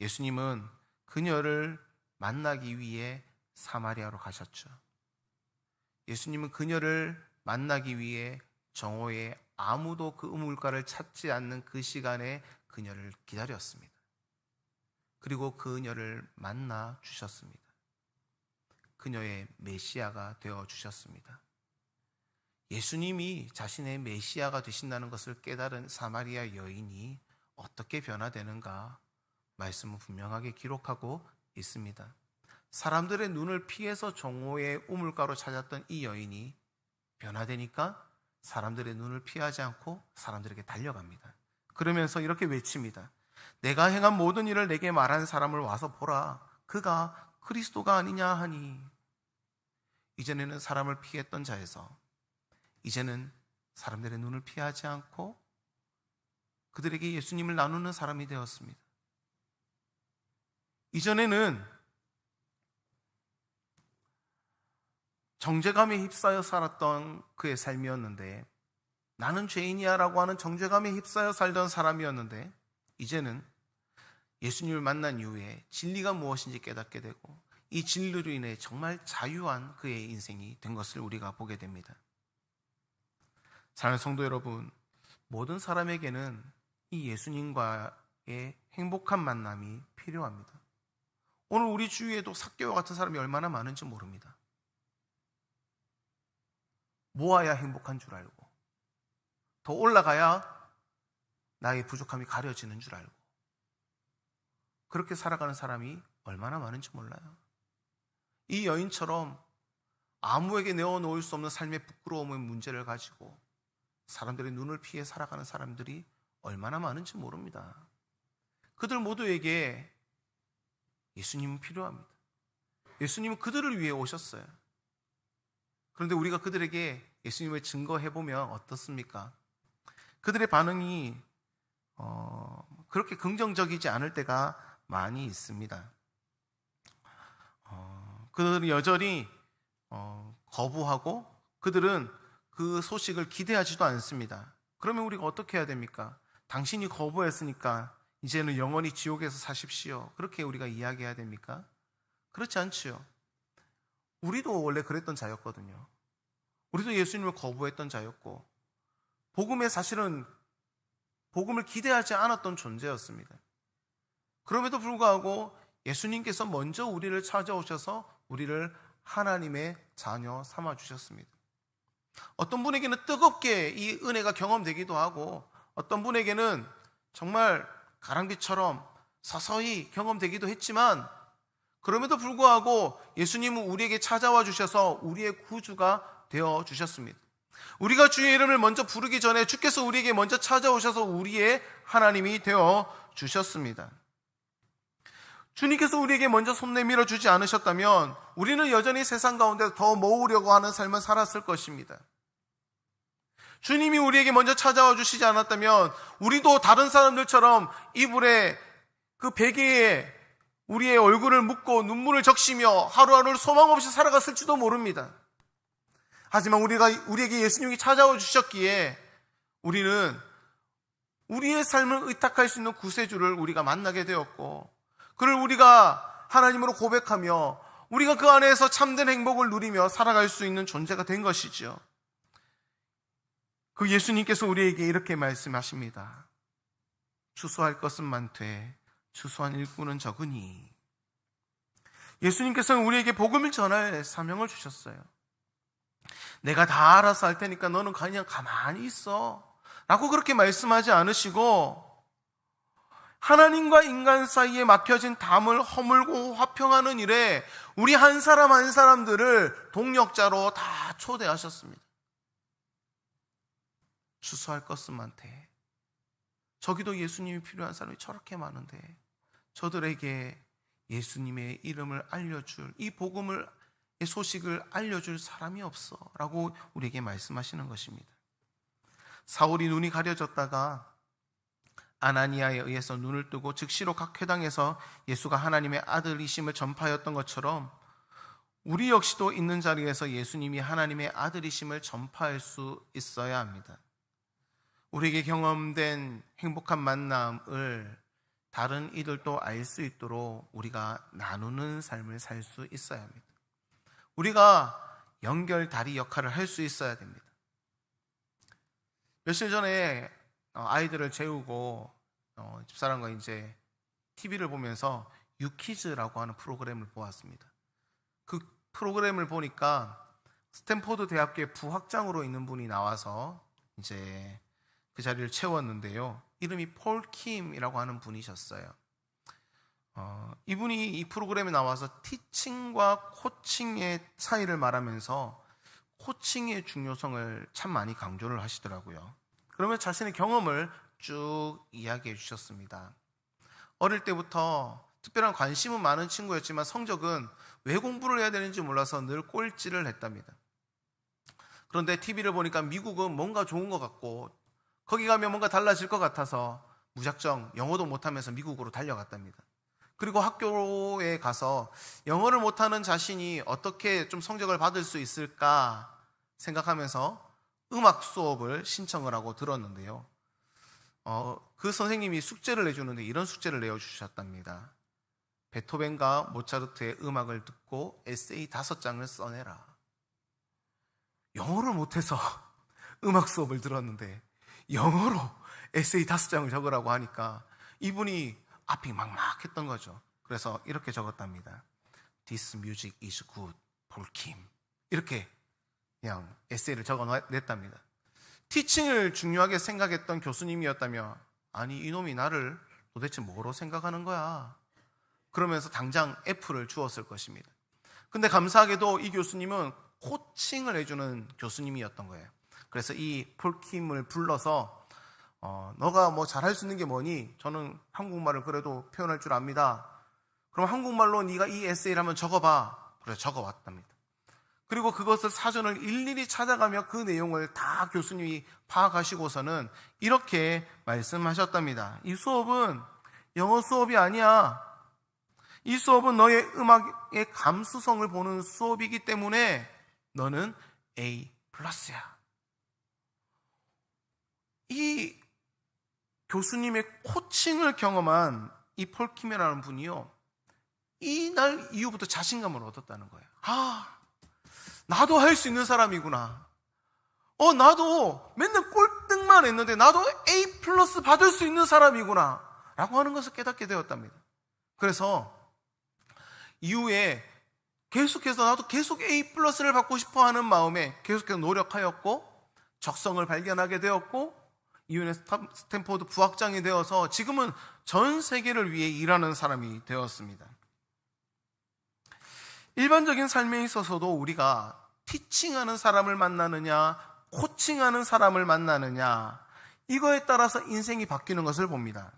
예수님은 그녀를 만나기 위해 사마리아로 가셨죠. 예수님은 그녀를 만나기 위해 정오에 아무도 그 우물가를 찾지 않는 그 시간에 그녀를 기다렸습니다. 그리고 그녀를 만나 주셨습니다. 그녀의 메시아가 되어 주셨습니다. 예수님이 자신의 메시아가 되신다는 것을 깨달은 사마리아 여인이 어떻게 변화되는가 말씀은 분명하게 기록하고 있습니다. 사람들의 눈을 피해서 정오의 우물가로 찾았던 이 여인이 변화되니까 사람들의 눈을 피하지 않고 사람들에게 달려갑니다. 그러면서 이렇게 외칩니다. 내가 행한 모든 일을 내게 말한 사람을 와서 보라. 그가 그리스도가 아니냐 하니. 이전에는 사람을 피했던 자에서 이제는 사람들의 눈을 피하지 않고 그들에게 예수님을 나누는 사람이 되었습니다. 이전에는 정죄감에 휩싸여 살았던 그의 삶이었는데, 나는 죄인이야 라고 하는 정죄감에 휩싸여 살던 사람이었는데, 이제는 예수님을 만난 이후에 진리가 무엇인지 깨닫게 되고 이 진리로 인해 정말 자유한 그의 인생이 된 것을 우리가 보게 됩니다. 사랑하는 성도 여러분, 모든 사람에게는 이 예수님과의 행복한 만남이 필요합니다. 오늘 우리 주위에도 삭개오 같은 사람이 얼마나 많은지 모릅니다. 모아야 행복한 줄 알고 더 올라가야 나의 부족함이 가려지는 줄 알고 그렇게 살아가는 사람이 얼마나 많은지 몰라요. 이 여인처럼 아무에게 내어놓을 수 없는 삶의 부끄러움의 문제를 가지고 사람들의 눈을 피해 살아가는 사람들이 얼마나 많은지 모릅니다. 그들 모두에게 예수님은 필요합니다. 예수님은 그들을 위해 오셨어요. 그런데 우리가 그들에게 예수님을 증거해보면 어떻습니까? 그들의 반응이 그렇게 긍정적이지 않을 때가 많이 있습니다. 그들은 여전히 거부하고 그들은 그 소식을 기대하지도 않습니다. 그러면 우리가 어떻게 해야 됩니까? 당신이 거부했으니까 이제는 영원히 지옥에서 사십시오. 그렇게 우리가 이야기해야 됩니까? 그렇지 않지요. 우리도 원래 그랬던 자였거든요. 우리도 예수님을 거부했던 자였고 복음에 사실은 복음을 기대하지 않았던 존재였습니다. 그럼에도 불구하고 예수님께서 먼저 우리를 찾아오셔서 우리를 하나님의 자녀 삼아 주셨습니다. 어떤 분에게는 뜨겁게 이 은혜가 경험되기도 하고 어떤 분에게는 정말 가랑비처럼 서서히 경험되기도 했지만 그럼에도 불구하고 예수님은 우리에게 찾아와 주셔서 우리의 구주가 되어 주셨습니다. 우리가 주의 이름을 먼저 부르기 전에 주께서 우리에게 먼저 찾아오셔서 우리의 하나님이 되어 주셨습니다. 주님께서 우리에게 먼저 손 내밀어 주지 않으셨다면 우리는 여전히 세상 가운데 더 모으려고 하는 삶을 살았을 것입니다. 주님이 우리에게 먼저 찾아와 주시지 않았다면 우리도 다른 사람들처럼 이불에 그 베개에 우리의 얼굴을 묻고 눈물을 적시며 하루하루를 소망 없이 살아갔을지도 모릅니다. 하지만 우리에게 예수님이 찾아와 주셨기에 우리는 우리의 삶을 의탁할 수 있는 구세주를 우리가 만나게 되었고 그를 우리가 하나님으로 고백하며 우리가 그 안에서 참된 행복을 누리며 살아갈 수 있는 존재가 된 것이지요. 그 예수님께서 우리에게 이렇게 말씀하십니다. 추수할 것은 많되 추수한 일꾼은 적으니. 예수님께서는 우리에게 복음을 전할 사명을 주셨어요. 내가 다 알아서 할 테니까 너는 그냥 가만히 있어 라고 그렇게 말씀하지 않으시고 하나님과 인간 사이에 막혀진 담을 허물고 화평하는 일에 우리 한 사람 한 사람들을 동역자로 다 초대하셨습니다. 추수할 것은 많대. 저기도 예수님이 필요한 사람이 저렇게 많은데 저들에게 예수님의 이름을 알려줄, 이 복음을, 이 소식을 알려줄 사람이 없어 라고 우리에게 말씀하시는 것입니다. 사울이 눈이 가려졌다가 아나니아에 의해서 눈을 뜨고 즉시로 각 회당에서 예수가 하나님의 아들이심을 전파하였던 것처럼 우리 역시도 있는 자리에서 예수님이 하나님의 아들이심을 전파할 수 있어야 합니다. 우리에게 경험된 행복한 만남을 다른 이들도 알 수 있도록 우리가 나누는 삶을 살 수 있어야 합니다. 우리가 연결다리 역할을 할 수 있어야 됩니다. 며칠 전에 아이들을 재우고 집사람과 이제 TV를 보면서 유키즈라고 하는 프로그램을 보았습니다. 그 프로그램을 보니까 스탠포드 대학교의 부학장으로 있는 분이 나와서 이제 그 자리를 채웠는데요. 이름이 폴 킴이라고 하는 분이셨어요. 이분이 이 프로그램에 나와서 티칭과 코칭의 차이를 말하면서 코칭의 중요성을 참 많이 강조를 하시더라고요. 그러면 자신의 경험을 쭉 이야기해 주셨습니다. 어릴 때부터 특별한 관심은 많은 친구였지만 성적은 왜 공부를 해야 되는지 몰라서 늘 꼴찌를 했답니다. 그런데 TV를 보니까 미국은 뭔가 좋은 것 같고 거기 가면 뭔가 달라질 것 같아서 무작정 영어도 못하면서 미국으로 달려갔답니다. 그리고 학교에 가서 영어를 못하는 자신이 어떻게 좀 성적을 받을 수 있을까 생각하면서 음악 수업을 신청을 하고 들었는데요. 그 선생님이 숙제를 내주는데 이런 숙제를 내어주셨답니다. 베토벤과 모차르트의 음악을 듣고 에세이 5장을 써내라. 영어를 못해서 음악 수업을 들었는데 영어로 에세이 5장을 적으라고 하니까 이분이 앞이 막막했던 거죠. 그래서 이렇게 적었답니다. This music is good, 폴 킴. 이렇게 그냥 에세이를 적어냈답니다. 티칭을 중요하게 생각했던 교수님이었다며 아니 이놈이 나를 도대체 뭐로 생각하는 거야? 그러면서 당장 F를 주었을 것입니다. 근데 감사하게도 이 교수님은 코칭을 해주는 교수님이었던 거예요. 그래서 이 폴 킴을 불러서 너가 뭐 잘할 수 있는 게 뭐니? 저는 한국말을 그래도 표현할 줄 압니다. 그럼 한국말로 네가 이 에세이를 한번 적어봐. 그래서 적어왔답니다. 그리고 그것을 사전을 일일이 찾아가며 그 내용을 다 교수님이 파악하시고서는 이렇게 말씀하셨답니다. 이 수업은 영어 수업이 아니야. 이 수업은 너의 음악의 감수성을 보는 수업이기 때문에 너는 A+야. 이 교수님의 코칭을 경험한 이 폴 킴이라는 분이요, 이날 이후부터 자신감을 얻었다는 거예요. 나도 할 수 있는 사람이구나. 나도 맨날 꼴등만 했는데 나도 A+ 받을 수 있는 사람이구나 라고 하는 것을 깨닫게 되었답니다. 그래서 이후에 계속해서 나도 계속 A+를 받고 싶어 하는 마음에 계속해서 노력하였고 적성을 발견하게 되었고 이후에 스탠포드 부학장이 되어서 지금은 전 세계를 위해 일하는 사람이 되었습니다. 일반적인 삶에 있어서도 우리가 티칭하는 사람을 만나느냐 코칭하는 사람을 만나느냐 이거에 따라서 인생이 바뀌는 것을 봅니다.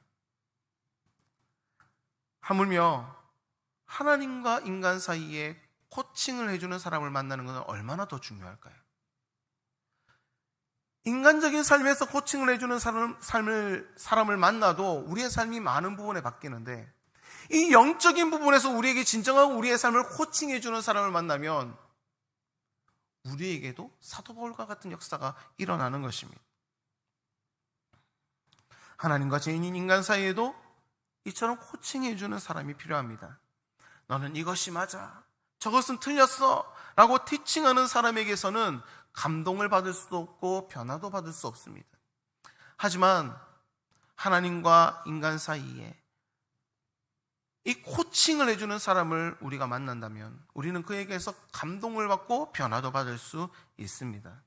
하물며 하나님과 인간 사이에 코칭을 해주는 사람을 만나는 것은 얼마나 더 중요할까요? 인간적인 삶에서 코칭을 해주는 사람을 만나도 우리의 삶이 많은 부분에 바뀌는데 이 영적인 부분에서 우리에게 진정한 우리의 삶을 코칭해주는 사람을 만나면 우리에게도 사도 바울과 같은 역사가 일어나는 것입니다. 하나님과 죄인인 인간 사이에도 이처럼 코칭해주는 사람이 필요합니다. 너는 이것이 맞아, 저것은 틀렸어 라고 티칭하는 사람에게서는 감동을 받을 수도 없고 변화도 받을 수 없습니다. 하지만 하나님과 인간 사이에 이 코칭을 해주는 사람을 우리가 만난다면 우리는 그에게서 감동을 받고 변화도 받을 수 있습니다.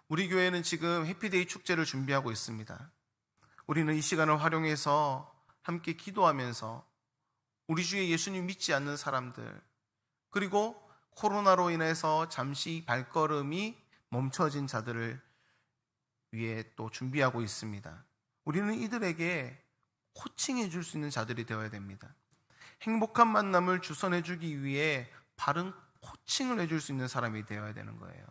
우리 교회는 지금 해피데이 축제를 준비하고 있습니다. 우리는 이 시간을 활용해서 함께 기도하면서 우리 주에 예수님 믿지 않는 사람들, 그리고 코로나로 인해서 잠시 발걸음이 멈춰진 자들을 위해 또 준비하고 있습니다. 우리는 이들에게 코칭해 줄 수 있는 자들이 되어야 됩니다. 행복한 만남을 주선해 주기 위해 바른 코칭을 해줄 수 있는 사람이 되어야 되는 거예요.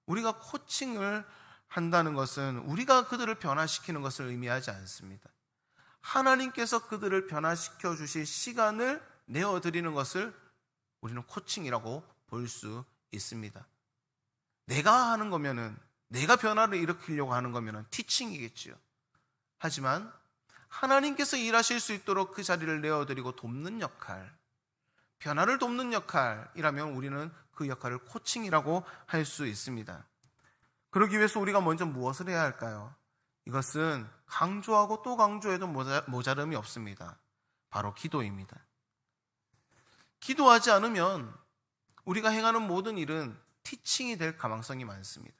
우리가 코칭을 한다는 것은 우리가 그들을 변화시키는 것을 의미하지 않습니다. 하나님께서 그들을 변화시켜 주실 시간을 내어드리는 것을 우리는 코칭이라고 볼 수 있습니다. 내가 하는 거면은, 내가 변화를 일으키려고 하는 거면은 티칭이겠지요. 하지만 하나님께서 일하실 수 있도록 그 자리를 내어드리고 돕는 역할, 변화를 돕는 역할이라면 우리는 그 역할을 코칭이라고 할 수 있습니다. 그러기 위해서 우리가 먼저 무엇을 해야 할까요? 이것은 강조하고 또 강조해도 모자름이 없습니다. 바로 기도입니다. 기도하지 않으면 우리가 행하는 모든 일은 티칭이 될 가망성이 많습니다.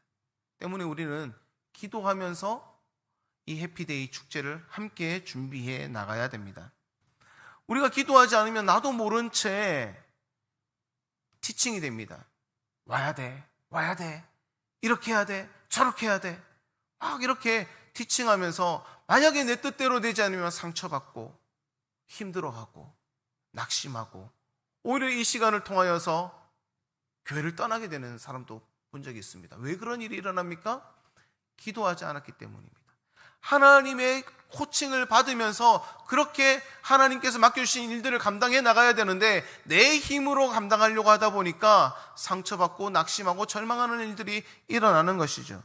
때문에 우리는 기도하면서 이 해피데이 축제를 함께 준비해 나가야 됩니다. 우리가 기도하지 않으면 나도 모른 채 티칭이 됩니다. 와야 돼, 이렇게 해야 돼, 저렇게 해야 돼, 막 이렇게 티칭하면서 만약에 내 뜻대로 되지 않으면 상처받고 힘들어하고 낙심하고 오히려 이 시간을 통하여서 교회를 떠나게 되는 사람도 본 적이 있습니다. 왜 그런 일이 일어납니까? 기도하지 않았기 때문입니다. 하나님의 코칭을 받으면서 그렇게 하나님께서 맡겨주신 일들을 감당해 나가야 되는데 내 힘으로 감당하려고 하다 보니까 상처받고 낙심하고 절망하는 일들이 일어나는 것이죠.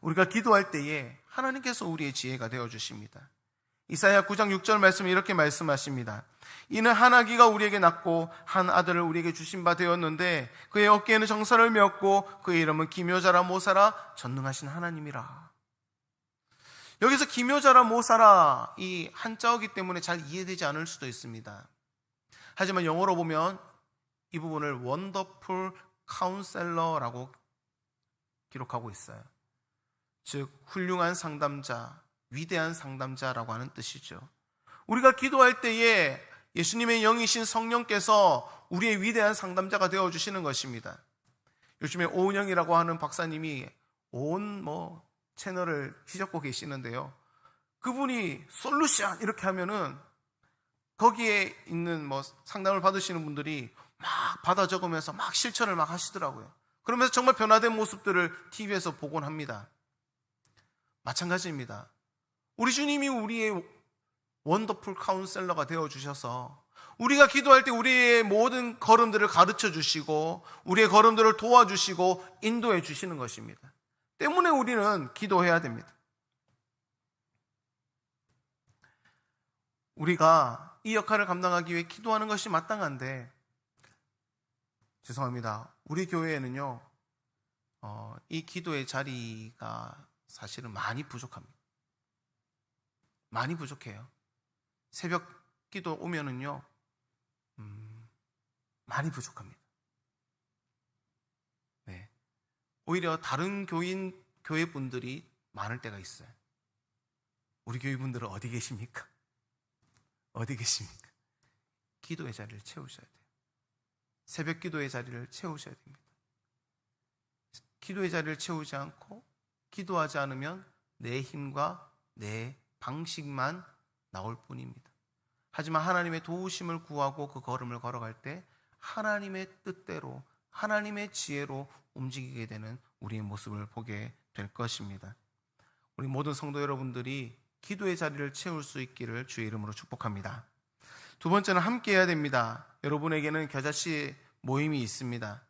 우리가 기도할 때에 하나님께서 우리의 지혜가 되어주십니다. 이사야 9장 6절 말씀에 이렇게 말씀하십니다. 이는 한 아기가 우리에게 낳고 한 아들을 우리에게 주신 바 되었는데 그의 어깨에는 정사를 메었고 그의 이름은 기묘자라 모사라 전능하신 하나님이라. 여기서 기묘자라 모사라 이 한자어기 때문에 잘 이해되지 않을 수도 있습니다. 하지만 영어로 보면 이 부분을 원더풀 카운셀러라고 기록하고 있어요. 즉 훌륭한 상담자, 위대한 상담자라고 하는 뜻이죠. 우리가 기도할 때에 예수님의 영이신 성령께서 우리의 위대한 상담자가 되어주시는 것입니다. 요즘에 오은영이라고 하는 박사님이 온 채널을 휘젓고 계시는데요. 그분이 솔루션 이렇게 하면은 거기에 있는 상담을 받으시는 분들이 막 받아 적으면서 막 실천을 막 하시더라고요. 그러면서 정말 변화된 모습들을 TV에서 보곤 합니다. 마찬가지입니다. 우리 주님이 우리의 원더풀 카운셀러가 되어주셔서 우리가 기도할 때 우리의 모든 걸음들을 가르쳐 주시고 우리의 걸음들을 도와주시고 인도해 주시는 것입니다. 때문에 우리는 기도해야 됩니다. 우리가 이 역할을 감당하기 위해 기도하는 것이 마땅한데 죄송합니다. 우리 교회에는요 이 기도의 자리가 사실은 많이 부족합니다. 많이 부족해요. 새벽 기도 오면은요 많이 부족합니다. 네. 오히려 다른 교회 분들이 많을 때가 있어요. 우리 교회 분들은 어디 계십니까? 어디 계십니까? 기도의 자리를 채우셔야 돼요. 새벽 기도의 자리를 채우셔야 됩니다. 기도의 자리를 채우지 않고 기도하지 않으면 내 힘과 내 방식만 나올 뿐입니다. 하지만 하나님의 도우심을 구하고 그 걸음을 걸어갈 때 하나님의 뜻대로 하나님의 지혜로 움직이게 되는 우리의 모습을 보게 될 것입니다. 우리 모든 성도 여러분들이 기도의 자리를 채울 수 있기를 주의 이름으로 축복합니다. 두 번째는 함께 해야 됩니다. 여러분에게는 겨자씨 모임이 있습니다.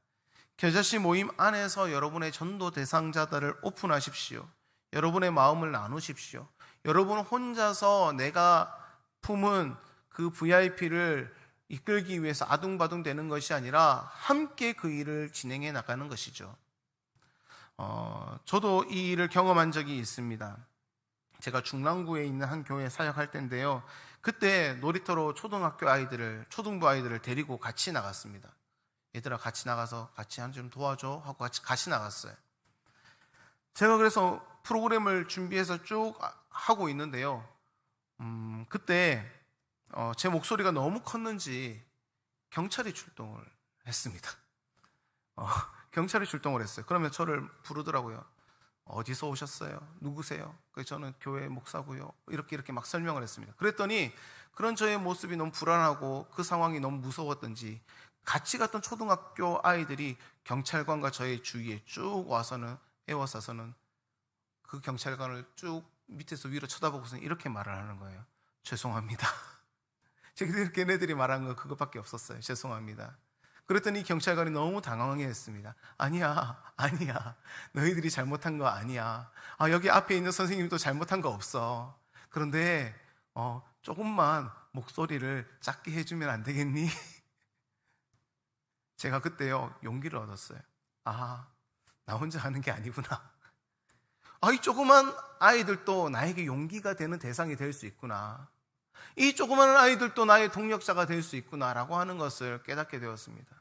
겨자씨 모임 안에서 여러분의 전도 대상자들을 오픈하십시오. 여러분의 마음을 나누십시오. 여러분 혼자서 내가 품은 그 VIP를 이끌기 위해서 아둥바둥 되는 것이 아니라 함께 그 일을 진행해 나가는 것이죠. 저도 이 일을 경험한 적이 있습니다. 제가 중랑구에 있는 한 교회에 사역할 때인데요. 그때 놀이터로 초등부 아이들을 데리고 같이 나갔습니다. 얘들아 같이 나가서 같이 한 좀 도와줘 하고 같이 나갔어요. 제가 그래서 프로그램을 준비해서 쭉 하고 있는데요. 그때 제 목소리가 너무 컸는지 경찰이 출동을 했습니다. 경찰이 출동을 했어요. 그러면 저를 부르더라고요. 어디서 오셨어요? 누구세요? 저는 교회 목사고요. 이렇게 막 설명을 했습니다. 그랬더니 그런 저의 모습이 너무 불안하고 그 상황이 너무 무서웠던지 같이 갔던 초등학교 아이들이 경찰관과 저의 주위에 쭉 와서는 에워싸서는 그 경찰관을 쭉 밑에서 위로 쳐다보고서는 이렇게 말을 하는 거예요. 죄송합니다. 걔네들이 말한 건 그것밖에 없었어요. 죄송합니다. 그랬더니 경찰관이 너무 당황해했습니다. 아니야. 너희들이 잘못한 거 아니야. 여기 앞에 있는 선생님도 잘못한 거 없어. 그런데 조금만 목소리를 작게 해주면 안 되겠니? 제가 그때요 용기를 얻었어요. 나 혼자 하는 게 아니구나. 이 조그만 아이들도 나에게 용기가 되는 대상이 될 수 있구나. 이 조그마한 아이들도 나의 동력자가 될 수 있구나라고 하는 것을 깨닫게 되었습니다.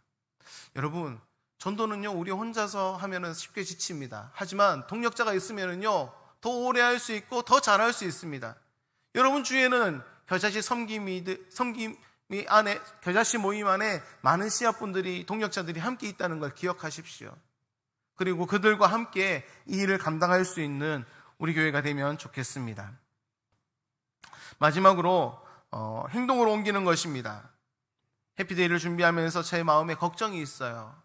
여러분, 전도는요 우리 혼자서 하면은 쉽게 지칩니다. 하지만 동력자가 있으면은요 더 오래 할 수 있고 더 잘할 수 있습니다. 여러분 주위에는 겨자씨 겨자씨 모임 안에 많은 씨앗분들이 동력자들이 함께 있다는 걸 기억하십시오. 그리고 그들과 함께 이 일을 감당할 수 있는 우리 교회가 되면 좋겠습니다. 마지막으로 행동으로 옮기는 것입니다. 해피데이를 준비하면서 제 마음에 걱정이 있어요.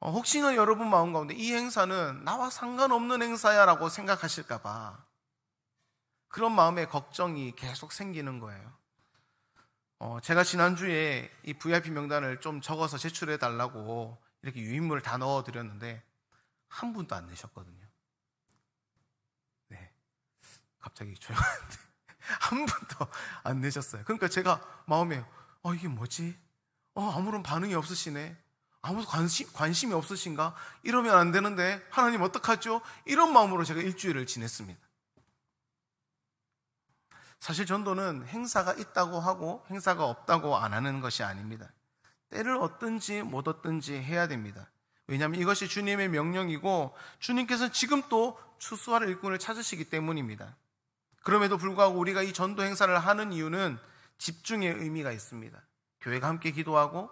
혹시나 여러분 마음 가운데 이 행사는 나와 상관없는 행사야 라고 생각하실까 봐 그런 마음의 걱정이 계속 생기는 거예요. 제가 지난주에 이 VIP 명단을 좀 적어서 제출해 달라고 이렇게 유인물을 다 넣어드렸는데 한 분도 안 내셨거든요. 네, 갑자기 조용한데 한 분도 안 내셨어요. 그러니까 제가 마음에 이게 뭐지? 아무런 반응이 없으시네. 아무 관심이 없으신가? 이러면 안 되는데 하나님 어떡하죠? 이런 마음으로 제가 일주일을 지냈습니다. 사실 전도는 행사가 있다고 하고 행사가 없다고 안 하는 것이 아닙니다. 때를 얻든지 못 얻든지 해야 됩니다. 왜냐하면 이것이 주님의 명령이고 주님께서는 지금 또 추수할 일꾼을 찾으시기 때문입니다. 그럼에도 불구하고 우리가 이 전도 행사를 하는 이유는 집중의 의미가 있습니다. 교회가 함께 기도하고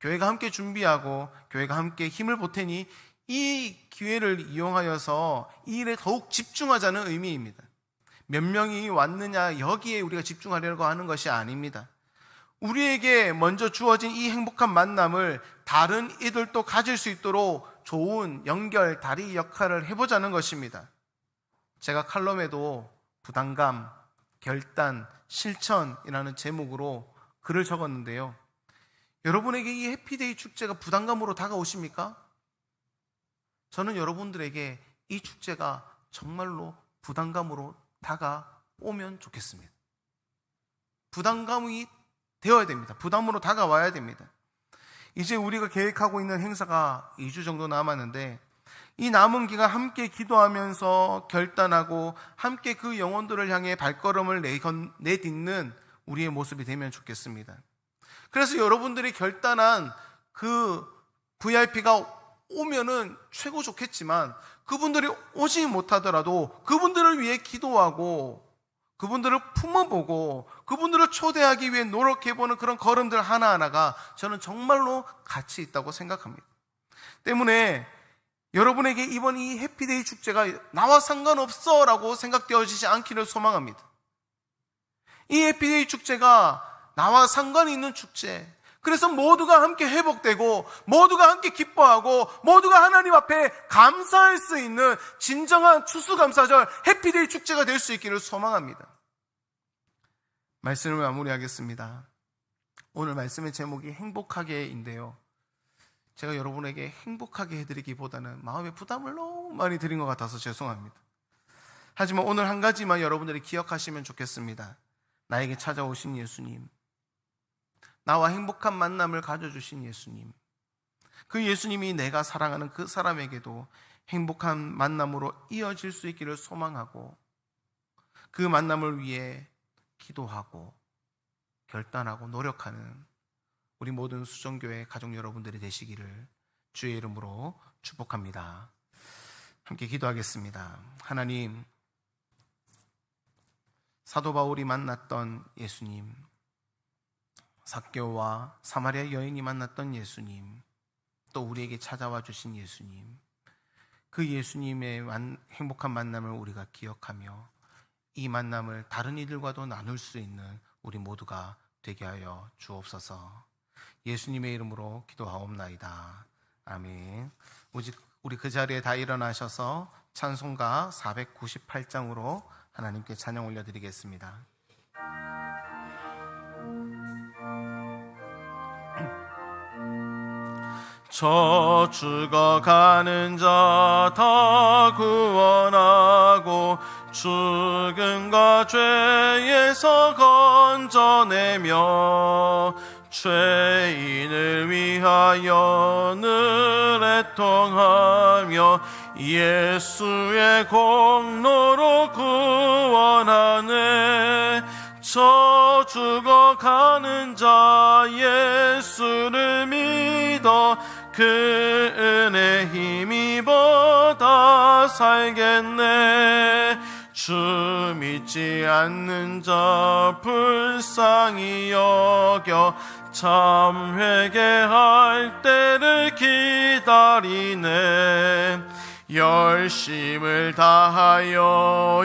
교회가 함께 준비하고 교회가 함께 힘을 보태니 이 기회를 이용하여서 이 일에 더욱 집중하자는 의미입니다. 몇 명이 왔느냐 여기에 우리가 집중하려고 하는 것이 아닙니다. 우리에게 먼저 주어진 이 행복한 만남을 다른 이들도 가질 수 있도록 좋은 연결, 다리 역할을 해보자는 것입니다. 제가 칼럼에도 부담감, 결단, 실천이라는 제목으로 글을 적었는데요. 여러분에게 이 해피데이 축제가 부담감으로 다가오십니까? 저는 여러분들에게 이 축제가 정말로 부담감으로 다가오면 좋겠습니다. 부담감이 되어야 됩니다. 부담으로 다가와야 됩니다. 이제 우리가 계획하고 있는 행사가 2주 정도 남았는데 이 남은 기간 함께 기도하면서 결단하고 함께 그 영혼들을 향해 발걸음을 내딛는 우리의 모습이 되면 좋겠습니다. 그래서 여러분들이 결단한 그 VIP가 오면은 최고 좋겠지만, 그분들이 오지 못하더라도 그분들을 위해 기도하고 그분들을 품어보고 그분들을 초대하기 위해 노력해보는 그런 걸음들 하나하나가 저는 정말로 가치 있다고 생각합니다. 때문에 여러분에게 이번 이 해피데이 축제가 나와 상관없어 라고 생각되어지지 않기를 소망합니다. 이 해피데이 축제가 나와 상관이 있는 축제, 그래서 모두가 함께 회복되고 모두가 함께 기뻐하고 모두가 하나님 앞에 감사할 수 있는 진정한 추수감사절 해피데이 축제가 될 수 있기를 소망합니다. 말씀을 마무리하겠습니다. 오늘 말씀의 제목이 행복하게인데요, 제가 여러분에게 행복하게 해드리기보다는 마음의 부담을 너무 많이 드린 것 같아서 죄송합니다. 하지만 오늘 한 가지만 여러분들이 기억하시면 좋겠습니다. 나에게 찾아오신 예수님, 나와 행복한 만남을 가져주신 예수님, 그 예수님이 내가 사랑하는 그 사람에게도 행복한 만남으로 이어질 수 있기를 소망하고, 그 만남을 위해 기도하고 결단하고 노력하는 우리 모든 수정교회 가족 여러분들이 되시기를 주의 이름으로 축복합니다. 함께 기도하겠습니다. 하나님, 사도 바울이 만났던 예수님, 삭개오와 사마리아 여인이 만났던 예수님, 또 우리에게 찾아와 주신 예수님, 그 예수님의 행복한 만남을 우리가 기억하며 이 만남을 다른 이들과도 나눌 수 있는 우리 모두가 되게 하여 주옵소서. 예수님의 이름으로 기도하옵나이다. 아멘. 우리 그 자리에 다 일어나셔서 찬송가 498장으로 하나님께 찬양 올려드리겠습니다. 저 죽어가는 자 다 구원하고 죽음과 죄에서 건져내며 죄인을 위하여 늘 애통하며 예수의 공로로 구원하네. 저 죽어가는 자 예수를 믿어 그 은혜 힘입어 다 살겠네. 주 믿지 않는 자 불쌍히 여겨 참 회개할 때를 기다리네. 열심을 다하여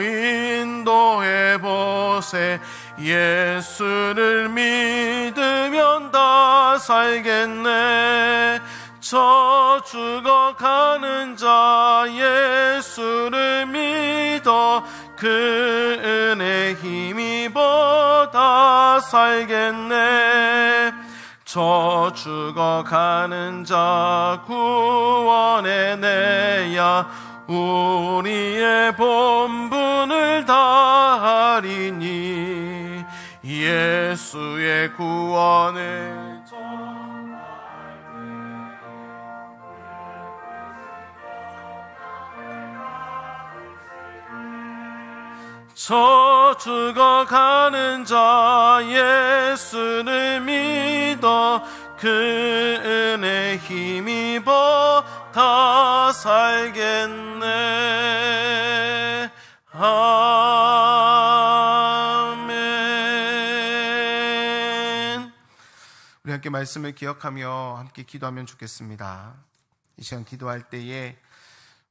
인도해보세. 예수를 믿으면 다 살겠네. 저 죽어가는 자 예수를 믿어 그 은혜 힘입어 다 살겠네. 저 죽어가는 자 구원해내야 우리의 본분을 다하리니. 예수의 구원을 저 죽어가는 자 예수를 믿어 그 은혜 힘입어 다 살겠네. 아멘. 우리 함께 말씀을 기억하며 함께 기도하면 좋겠습니다. 이 시간 기도할 때에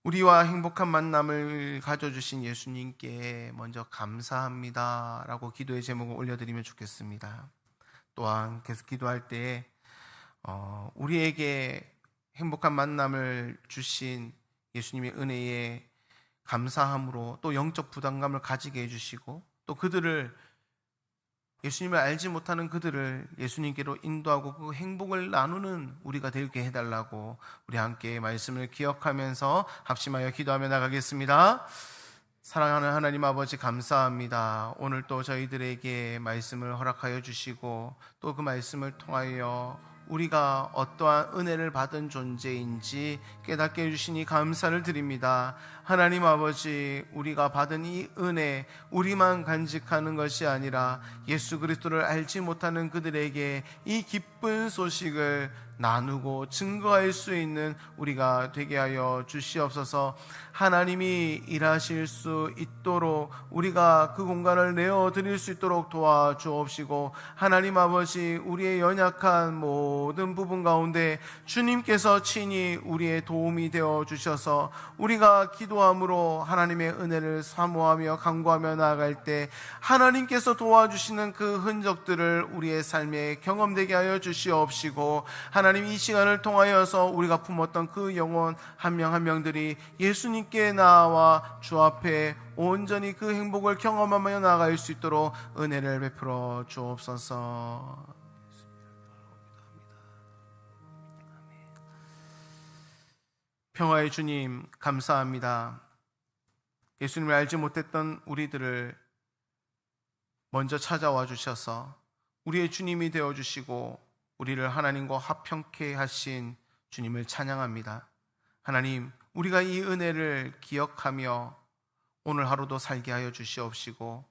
우리와 행복한 만남을 가져주신 예수님께 먼저 감사합니다 라고 기도의 제목을 올려드리면 좋겠습니다. 또한 계속 기도할 때에 우리에게 행복한 만남을 주신 예수님의 은혜에 감사함으로 또 영적 부담감을 가지게 해주시고, 또 그들을, 예수님을 알지 못하는 그들을 예수님께로 인도하고 그 행복을 나누는 우리가 되게 해달라고 우리 함께 말씀을 기억하면서 합심하여 기도하며 나가겠습니다. 사랑하는 하나님 아버지, 감사합니다. 오늘 또 저희들에게 말씀을 허락하여 주시고 또 그 말씀을 통하여 우리가 어떠한 은혜를 받은 존재인지 깨닫게 해주시니 감사를 드립니다. 하나님 아버지, 우리가 받은 이 은혜, 우리만 간직하는 것이 아니라 예수 그리스도를 알지 못하는 그들에게 이 기쁜 소식을 나누고 증거할 수 있는 우리가 되게 하여 주시옵소서. 하나님이 일하실 수 있도록 우리가 그 공간을 내어드릴 수 있도록 도와주옵시고, 하나님 아버지, 우리의 연약한 모든 부분 가운데 주님께서 친히 우리의 도움이 되어 주셔서 우리가 기도함으로 하나님의 은혜를 사모하며 간구하며 나아갈 때 하나님께서 도와주시는 그 흔적들을 우리의 삶에 경험되게 하여 주시옵시고, 하나님 이 시간을 통하여서 우리가 품었던 그 영혼 한 명 한 명들이 예수님께 나와 주 앞에 온전히 그 행복을 경험하며 나아갈 수 있도록 은혜를 베풀어 주옵소서. 평화의 주님, 감사합니다. 예수님을 알지 못했던 우리들을 먼저 찾아와 주셔서 우리의 주님이 되어주시고 우리를 하나님과 화평케 하신 주님을 찬양합니다. 하나님, 우리가 이 은혜를 기억하며 오늘 하루도 살게 하여 주시옵시고,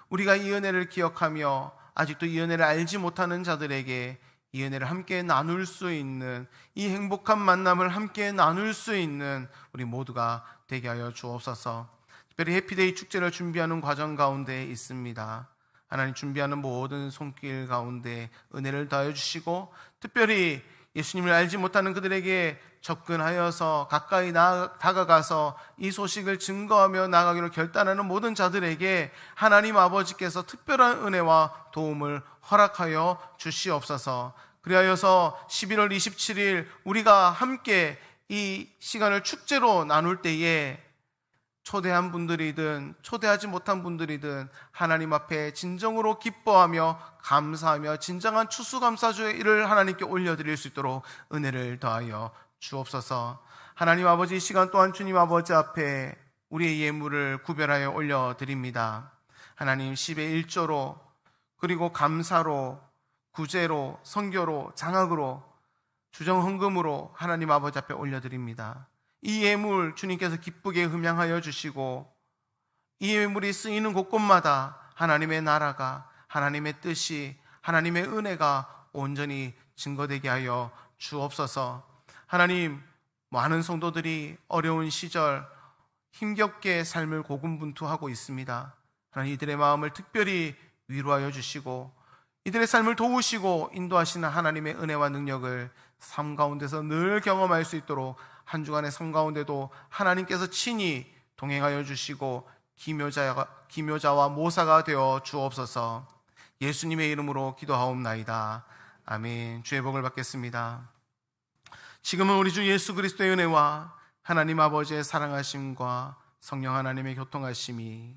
우리가 이 은혜를 기억하며 아직도 이 은혜를 알지 못하는 자들에게 이 은혜를 함께 나눌 수 있는, 이 행복한 만남을 함께 나눌 수 있는 우리 모두가 되게 하여 주옵소서. 특별히 해피데이 축제를 준비하는 과정 가운데 있습니다. 하나님, 준비하는 모든 손길 가운데 은혜를 더하여 주시고, 특별히 예수님을 알지 못하는 그들에게 접근하여서 가까이 다가가서 이 소식을 증거하며 나가기로 결단하는 모든 자들에게 하나님 아버지께서 특별한 은혜와 도움을 허락하여 주시옵소서. 그리하여서 11월 27일 우리가 함께 이 시간을 축제로 나눌 때에 초대한 분들이든 초대하지 못한 분들이든 하나님 앞에 진정으로 기뻐하며 감사하며 진정한 추수감사주의를 하나님께 올려드릴 수 있도록 은혜를 더하여 주옵소서. 하나님 아버지, 이 시간 또한 주님 아버지 앞에 우리의 예물을 구별하여 올려드립니다. 하나님, 10의 1조로, 그리고 감사로, 구제로, 선교로, 장학으로, 주정헌금으로 하나님 아버지 앞에 올려드립니다. 이 예물 주님께서 기쁘게 흠양하여 주시고, 이 예물이 쓰이는 곳곳마다 하나님의 나라가, 하나님의 뜻이, 하나님의 은혜가 온전히 증거되게 하여 주옵소서. 하나님, 많은 성도들이 어려운 시절 힘겹게 삶을 고군분투하고 있습니다. 하나님, 이들의 마음을 특별히 위로하여 주시고 이들의 삶을 도우시고 인도하시는 하나님의 은혜와 능력을 삶 가운데서 늘 경험할 수 있도록 한 주간의 삶 가운데도 하나님께서 친히 동행하여 주시고 기묘자와 모사가 되어 주옵소서. 예수님의 이름으로 기도하옵나이다. 아멘. 주의 복을 받겠습니다. 지금은 우리 주 예수 그리스도의 은혜와 하나님 아버지의 사랑하심과 성령 하나님의 교통하심이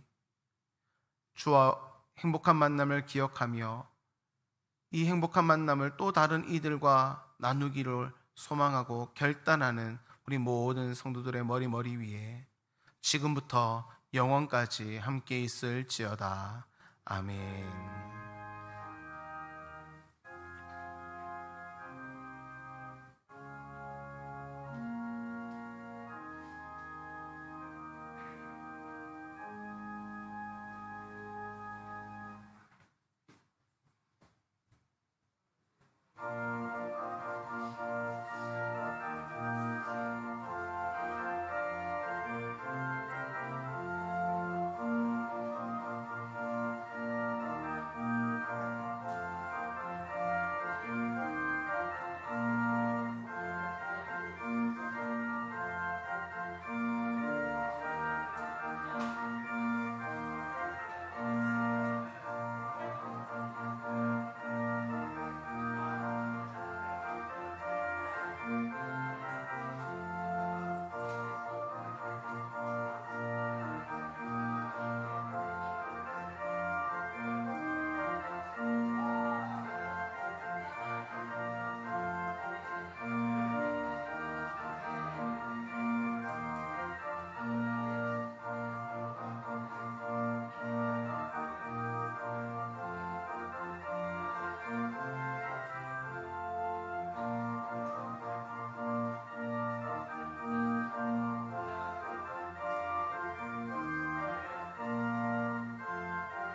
주와 행복한 만남을 기억하며 이 행복한 만남을 또 다른 이들과 나누기를 소망하고 결단하는 우리 모든 성도들의 머리 위에 지금부터 영원까지 함께 있을지어다. 아멘.